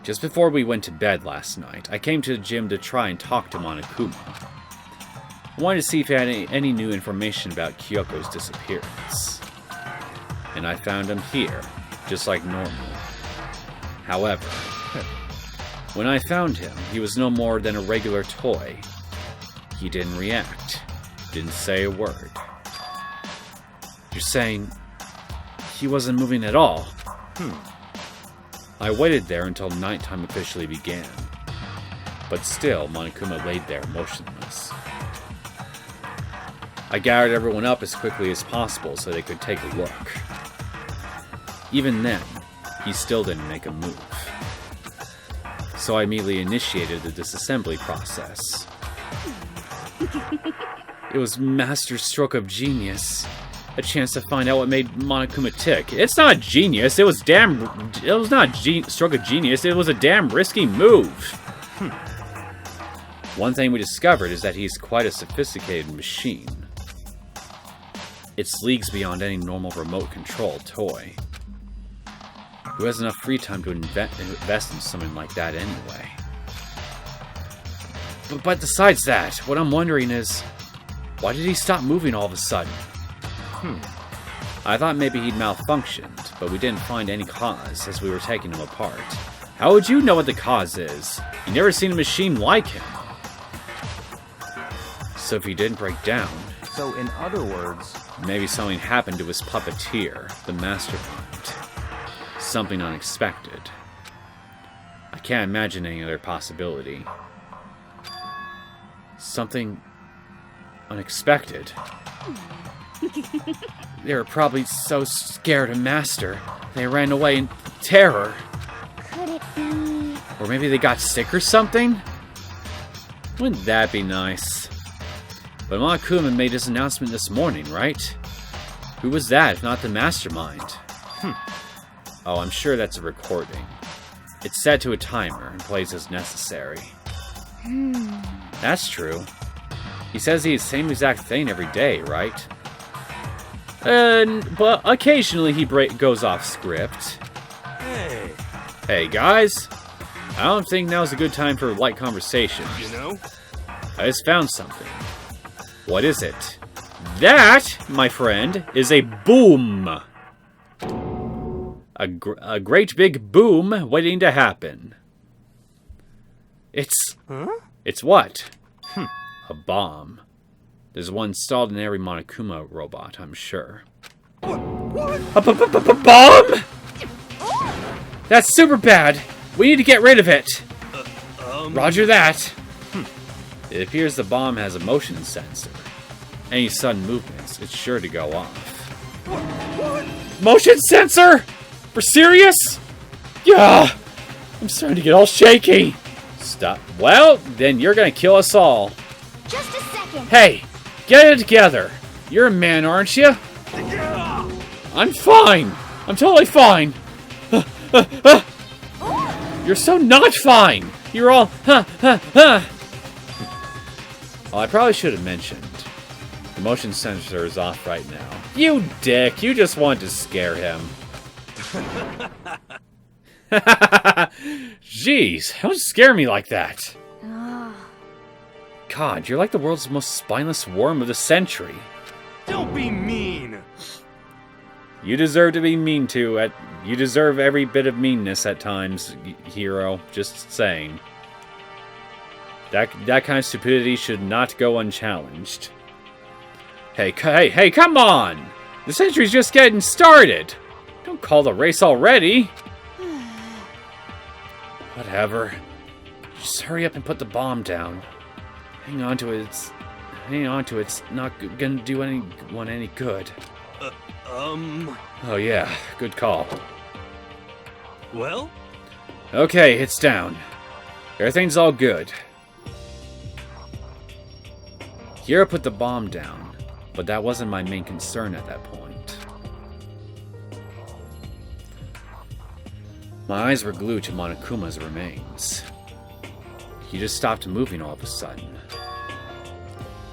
Just before we went to bed last night, I came to the gym to try and talk to Monokuma. I wanted to see if he had any new information about Kyoko's disappearance. And I found him here, just like normal. However, when I found him, he was no more than a regular toy. He didn't react, didn't say a word. You're saying he wasn't moving at all? I waited there until nighttime officially began. But still, Monokuma laid there motionless. I gathered everyone up as quickly as possible so they could take a look. Even then, he still didn't make a move. So I immediately initiated the disassembly process. It was master stroke of genius. A chance to find out what made Monokuma tick. It's not genius, it was not stroke of genius, it was a damn risky move. One thing we discovered is that he's quite a sophisticated machine. It's leagues beyond any normal remote control toy. Who has enough free time to invest in something like that anyway? But besides that, what I'm wondering is, why did he stop moving all of a sudden? I thought maybe he'd malfunctioned, but we didn't find any cause as we were taking him apart. How would you know what the cause is? You never seen a machine like him. So if he didn't break down... So in other words... Maybe something happened to his puppeteer, the mastermind. Something unexpected. I can't imagine any other possibility. Something... unexpected. They were probably so scared of Master, they ran away in terror. Could it be... Or maybe they got sick or something? Wouldn't that be nice? But Monokuma made his announcement this morning, right? Who was that, if not the mastermind? Oh, I'm sure that's a recording. It's set to a timer and plays as necessary. That's true. He says the same exact thing every day, right? But occasionally he goes off script. Hey, Hey, guys. I don't think now's a good time for light conversation. you know? I just found something. What is it? That, my friend, is a boom. A great big boom waiting to happen. It's... Huh? It's what? A bomb. There's one installed in every Monokuma robot, I'm sure. What? A bomb?! That's super bad! We need to get rid of it! Roger that! It appears the bomb has a motion sensor. Any sudden movements, it's sure to go off. What? Motion sensor?! For serious? Yeah! I'm starting to get all shaky! Stop. Well, then you're gonna kill us all. Just a second. Hey! Get it together! You're a man, aren't you? Yeah! I'm fine! I'm totally fine! You're so not fine! You're all Well, I probably should have mentioned. The motion sensor is off right now. You dick! You just wanted to scare him. Jeez, don't scare me like that. God, you're like the world's most spineless worm of the century. Don't be mean! You deserve to be mean to. You deserve every bit of meanness at times, hero. Just saying. That kind of stupidity should not go unchallenged. Hey, come on! The century's just getting started! Don't call the race already! Whatever. Just hurry up and put the bomb down. Hang on to it. It's not gonna do anyone any good. Oh yeah, good call. Well? Okay, it's down. Everything's all good. Hiro put the bomb down, but that wasn't my main concern at that point. My eyes were glued to Monokuma's remains. He just stopped moving all of a sudden.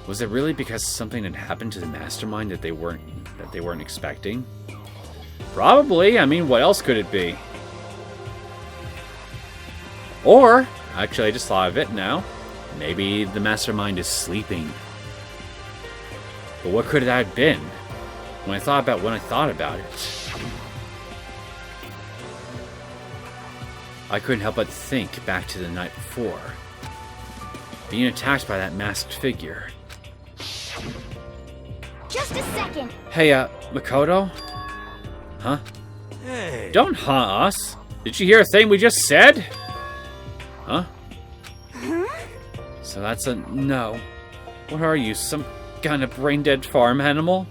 Was it really because something had happened to the mastermind that they weren't expecting? Probably. I mean, what else could it be? Or, actually, I just thought of it now. Maybe the mastermind is sleeping. But what could that have been? When I thought about it, I couldn't help but think back to the night before, being attacked by that masked figure. Just a second. Hey, Makoto? Huh? Hey! Don't us! Did you hear a thing we just said? Huh? So that's a no. What are you, some kind of brain-dead farm animal?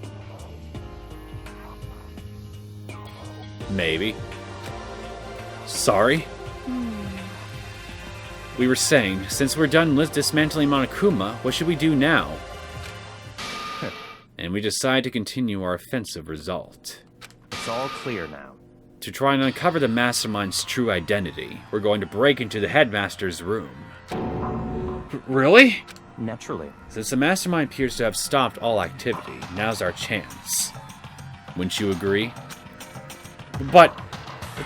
Maybe. Sorry. We were saying, since we're done dismantling Monokuma, what should we do now? And we decide to continue our offensive result. It's all clear now. To try and uncover the mastermind's true identity, we're going to break into the Headmaster's room. Really? Naturally. Since the mastermind appears to have stopped all activity, now's our chance. Wouldn't you agree? But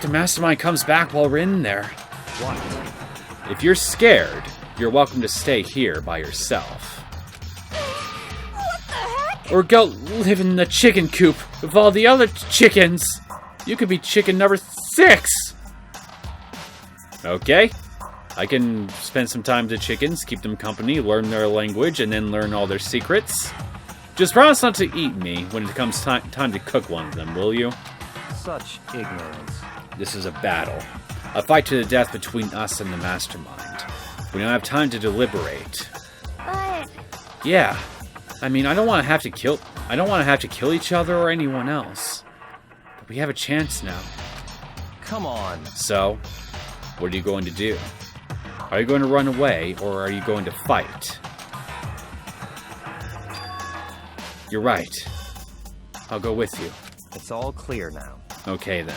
the mastermind comes back while we're in there. What? If you're scared, you're welcome to stay here by yourself. What the heck? Or go live in the chicken coop with all the other chickens. You could be chicken number 6. Okay. I can spend some time with the chickens, keep them company, learn their language, and then learn all their secrets. Just promise not to eat me when it comes time to cook one of them, will you? Such ignorance. This is a battle. A fight to the death between us and the mastermind. We don't have time to deliberate. But Yeah. I mean, I don't want to have to kill each other or anyone else. But we have a chance now. Come on. So, what are you going to do? Are you going to run away, or are you going to fight? You're right. I'll go with you. It's all clear now. Okay, then.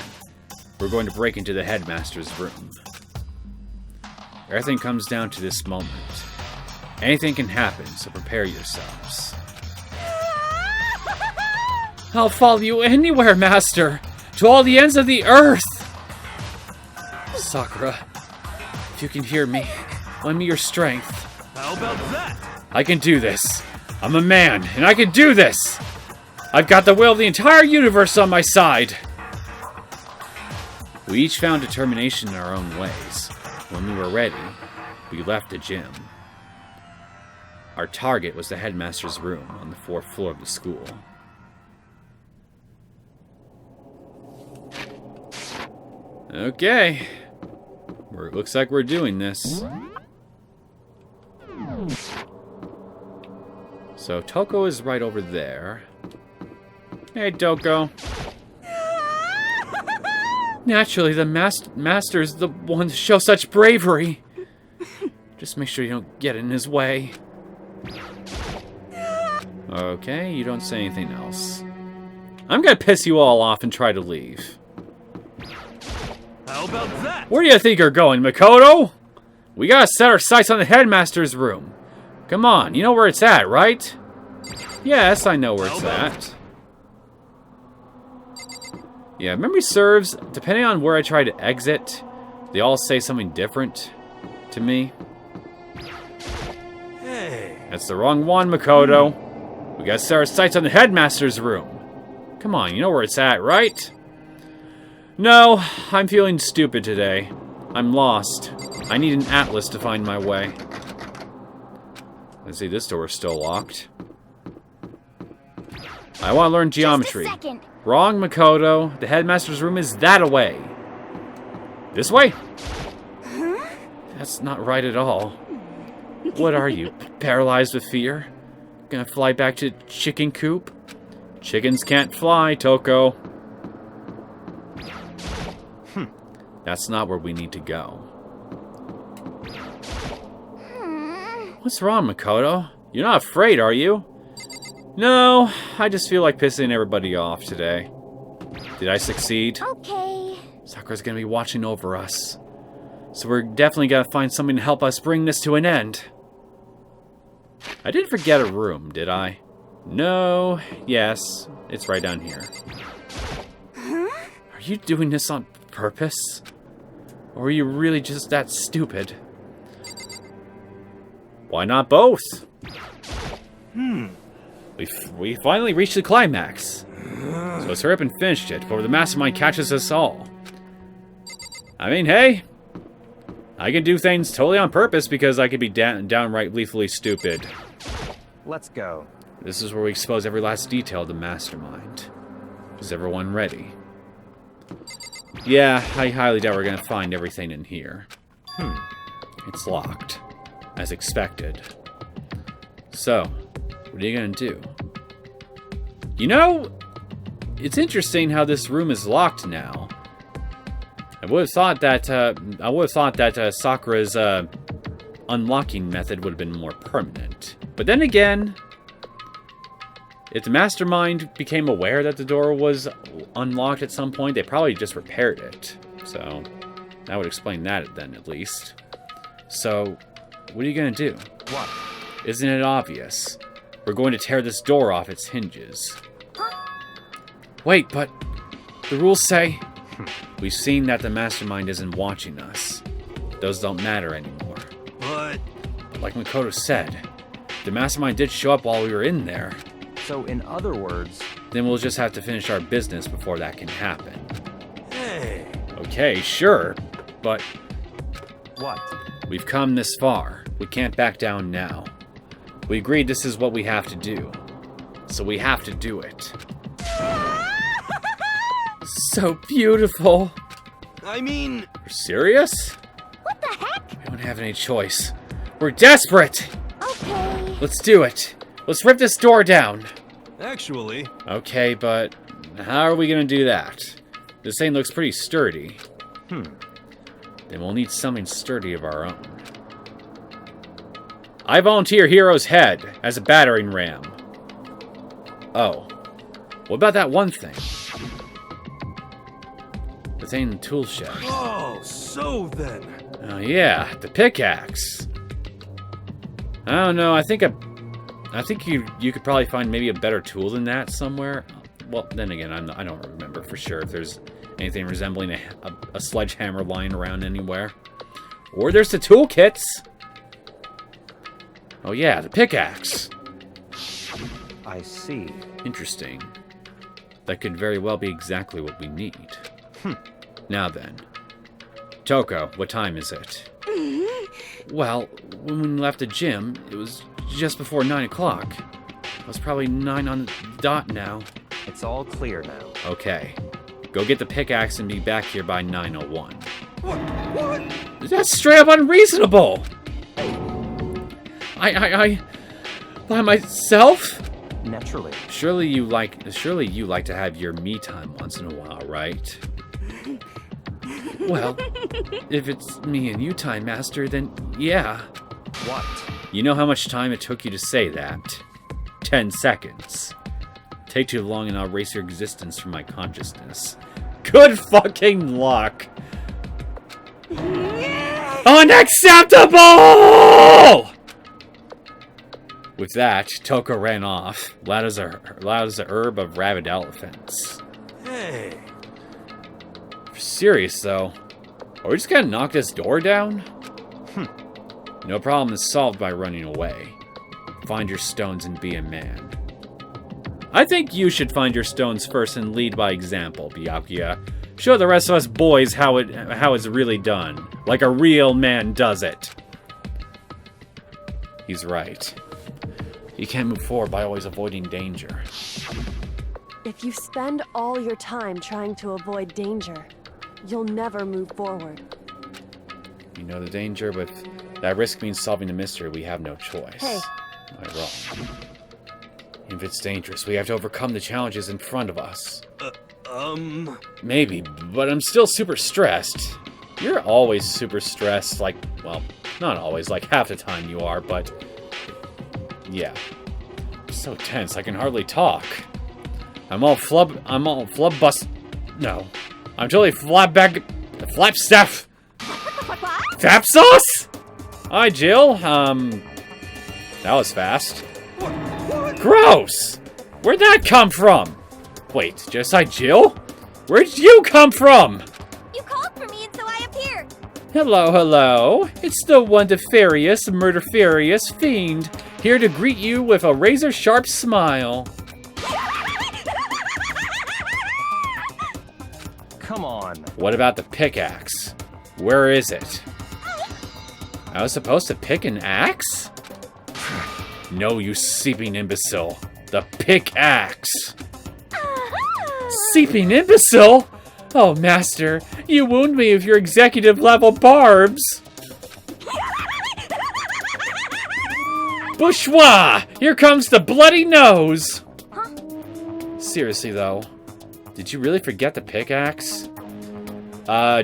We're going to break into the Headmaster's room. Everything comes down to this moment. Anything can happen, so prepare yourselves. I'll follow you anywhere, Master! To all the ends of the earth! Sakura, if you can hear me, lend me your strength. How about that? I can do this. I'm a man, and I can do this! I've got the will of the entire universe on my side! We each found determination in our own ways. When we were ready, we left the gym. Our target was the headmaster's room on the 4th floor of the school. Okay. It looks like we're doing this. So Toko is right over there. Hey, Toko. Naturally, the master's the one to show such bravery. Just make sure you don't get in his way. Okay, you don't say anything else. I'm gonna piss you all off and try to leave. How about that? Where do you think you're going, Makoto? We gotta set our sights on the headmaster's room. Come on, you know where it's at, right? Yes, I know where it's at. Yeah, memory serves, depending on where I try to exit, they all say something different to me. Hey. That's the wrong one, Makoto. We gotta set our sights on the headmaster's room. Come on, you know where it's at, right? No, I'm feeling stupid today. I'm lost. I need an atlas to find my way. Let's see, this door is still locked. I want to learn geometry. Just a second. Wrong, Makoto. The headmaster's room is that away. This way? Huh? That's not right at all. What are you, paralyzed with fear? Gonna fly back to chicken coop? Chickens can't fly, Toko. That's not where we need to go. What's wrong, Makoto? You're not afraid, are you? No, I just feel like pissing everybody off today. Did I succeed? Okay. Sakura's gonna be watching over us. So we're definitely gonna find something to help us bring this to an end. I didn't forget a room, did I? No, yes, it's right down here. Huh? Are you doing this on purpose? Or are you really just that stupid? Why not both? We finally reached the climax. So let's hurry up and finish it before the mastermind catches us all. I mean, hey, I can do things totally on purpose because I can be downright lethally stupid. Let's go. This is where we expose every last detail of the mastermind. Is everyone ready? Yeah, I highly doubt we're gonna find everything in here. It's locked, as expected. So, what are you gonna do? You know, it's interesting how this room is locked now. I would have thought that Sakura's unlocking method would have been more permanent. But then again, if the mastermind became aware that the door was unlocked at some point, they probably just repaired it. So, that would explain that then, at least. So, what are you gonna do? What? Isn't it obvious? We're going to tear this door off its hinges. Wait, but the rules say... We've seen that the mastermind isn't watching us. Those don't matter anymore. But Like Makoto said, the mastermind did show up while we were in there. So in other words... Then we'll just have to finish our business before that can happen. hey, Okay, sure, but What? we've come this far. We can't back down now. We agreed this is what we have to do. So we have to do it. So beautiful. I mean, You're serious? What the heck? We don't have any choice. We're desperate! Okay. Let's do it. Let's rip this door down. actually, Okay, but how are we gonna do that? This thing looks pretty sturdy. Then we'll need something sturdy of our own. I volunteer Hero's head as a battering ram. Oh. What about that one thing? The thing in the tool shed. oh, so then. Oh yeah, the pickaxe. I don't know. I think you could probably find maybe a better tool than that somewhere. Well, then again, I don't remember for sure if there's anything resembling a sledgehammer lying around anywhere. Or there's the toolkits. Oh yeah, the pickaxe. I see. Interesting. That could very well be exactly what we need. Now then. Toko, what time is it? Well, when we left the gym, it was just before 9 o'clock. It's probably 9 on the dot now. It's all clear now. Okay. Go get the pickaxe and be back here by 9:01. What? That's straight up unreasonable! I by myself? Naturally. Surely you like to have your me time once in a while, right? Well, if it's me and you time, Master, then yeah. What? You know how much time it took you to say that? 10 seconds. Take too long and I'll erase your existence from my consciousness. Good fucking luck! Unacceptable! With that, Toko ran off, loud as a herb of rabid elephants. Hey. Serious though, are we just gonna knock this door down? No problem is solved by running away. Find your stones and be a man. I think you should find your stones first and lead by example, Byakuya. Show the rest of us boys how it's really done, like a real man does it. He's right. You can't move forward by always avoiding danger. If you spend all your time trying to avoid danger, you'll never move forward. You know the danger, but that risk means solving the mystery. We have no choice. Hey. Am I wrong? If it's dangerous, we have to overcome the challenges in front of us. Maybe, but I'm still super stressed. You're always super stressed, like, well, not always, like half the time you are, but yeah. I'm so tense, I can hardly talk. I'm all flub bust. No. I'm totally flap staff. Fap sauce? Hi, Jill. That was fast. Gross! Where'd that come from? Wait, just like Jill? Where'd you come from? You called for me and so I appeared. Hello. It's the wonderfurious, murderfurious fiend, here to greet you with a razor-sharp smile. Come on. What about the pickaxe? Where is it? I was supposed to pick an axe? No, you seeping imbecile. The pickaxe! Seeping imbecile? Oh, Master, you wound me with your executive-level barbs! Bourgeois! Here comes the bloody nose! Seriously, though, did you really forget the pickaxe?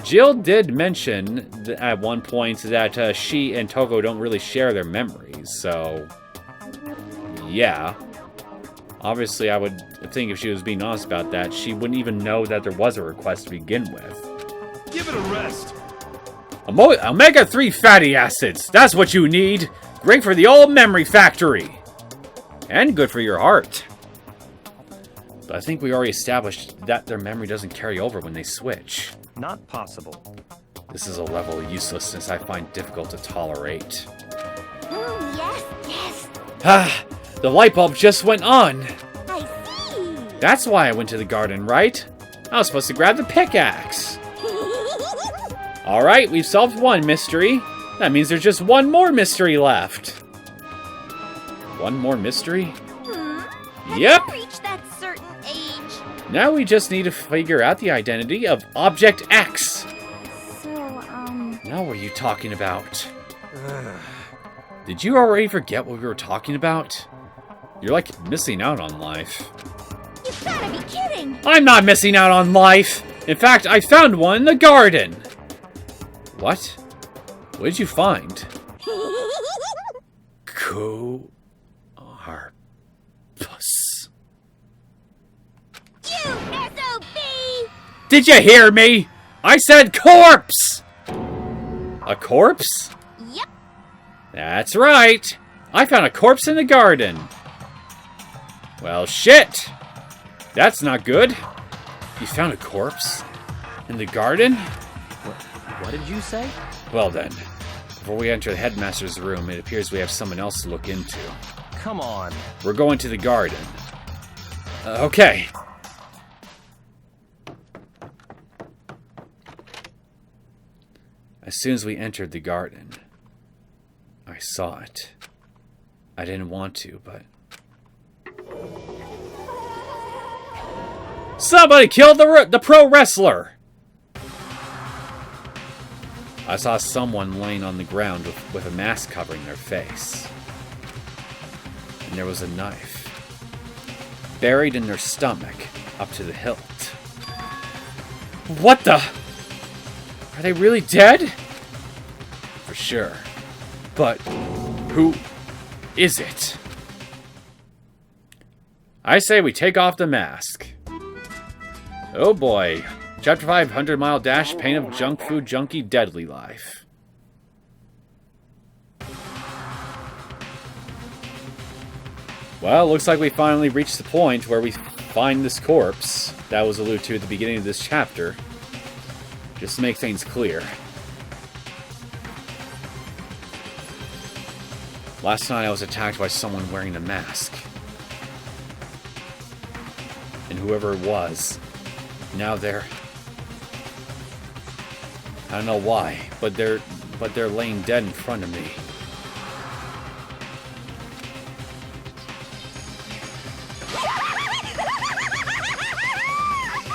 Jill did mention at one point that she and Toko don't really share their memories, so yeah. Obviously, I would think if she was being honest about that, she wouldn't even know that there was a request to begin with. Give it a rest. Omega-3 fatty acids! That's what you need! Great for the old memory factory! And good for your heart. But I think we already established that their memory doesn't carry over when they switch. Not possible. This is a level of uselessness I find difficult to tolerate. Yes. Ah! The light bulb just went on! I see. That's why I went to the garden, right? I was supposed to grab the pickaxe. Alright, we've solved one mystery. That means there's just one more mystery left. One more mystery? Yep! Have you reached that certain age? Now we just need to figure out the identity of Object X. So, Now what are you talking about? Did you already forget what we were talking about? You're like missing out on life. You've gotta be kidding! I'm not missing out on life! In fact, I found one in the garden! What? What did you find? Corpus. You SOB! Did you hear me? I said corpse! A corpse? Yep. That's right. I found a corpse in the garden. Well, shit. That's not good. You found a corpse? In the garden? What did you say? Well then, before we enter the headmaster's room, it appears we have someone else to look into. Come on. We're going to the garden. Okay. As soon as we entered the garden, I saw it. I didn't want to, but... Somebody killed the pro wrestler! I saw someone laying on the ground with a mask covering their face. And there was a knife buried in their stomach up to the hilt. What the? Are they really dead? For sure. But who is it? I say we take off the mask. Oh boy. Chapter 5, 100 Mile Dash, Pain of Junk Food Junkie Deadly Life. Well, looks like we finally reached the point where we find this corpse that was alluded to at the beginning of this chapter. Just to make things clear. Last night I was attacked by someone wearing a mask. And whoever it was, now they're... I don't know why, but they're laying dead in front of me.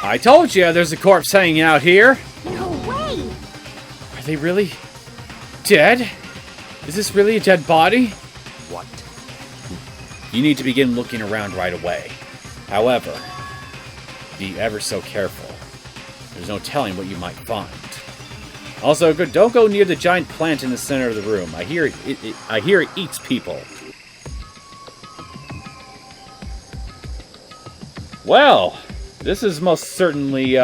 I told you there's a corpse hanging out here. No way! Are they really dead? Is this really a dead body? What? You need to begin looking around right away. However, be ever so careful. There's no telling what you might find. Also, don't go near the giant plant in the center of the room. I hear it eats people. Well, this is most certainly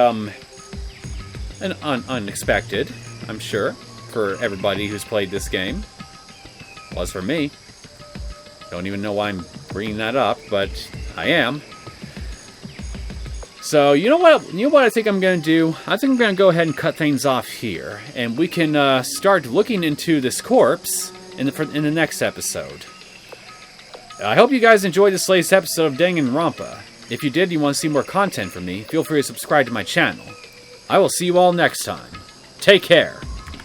unexpected, I'm sure, for everybody who's played this game. Was for me. Don't even know why I'm bringing that up, but I am. So, you know what I think I'm going to do? I think I'm going to go ahead and cut things off here. And we can start looking into this corpse in the next episode. I hope you guys enjoyed this latest episode of Danganronpa. If you did, you want to see more content from me, feel free to subscribe to my channel. I will see you all next time. Take care.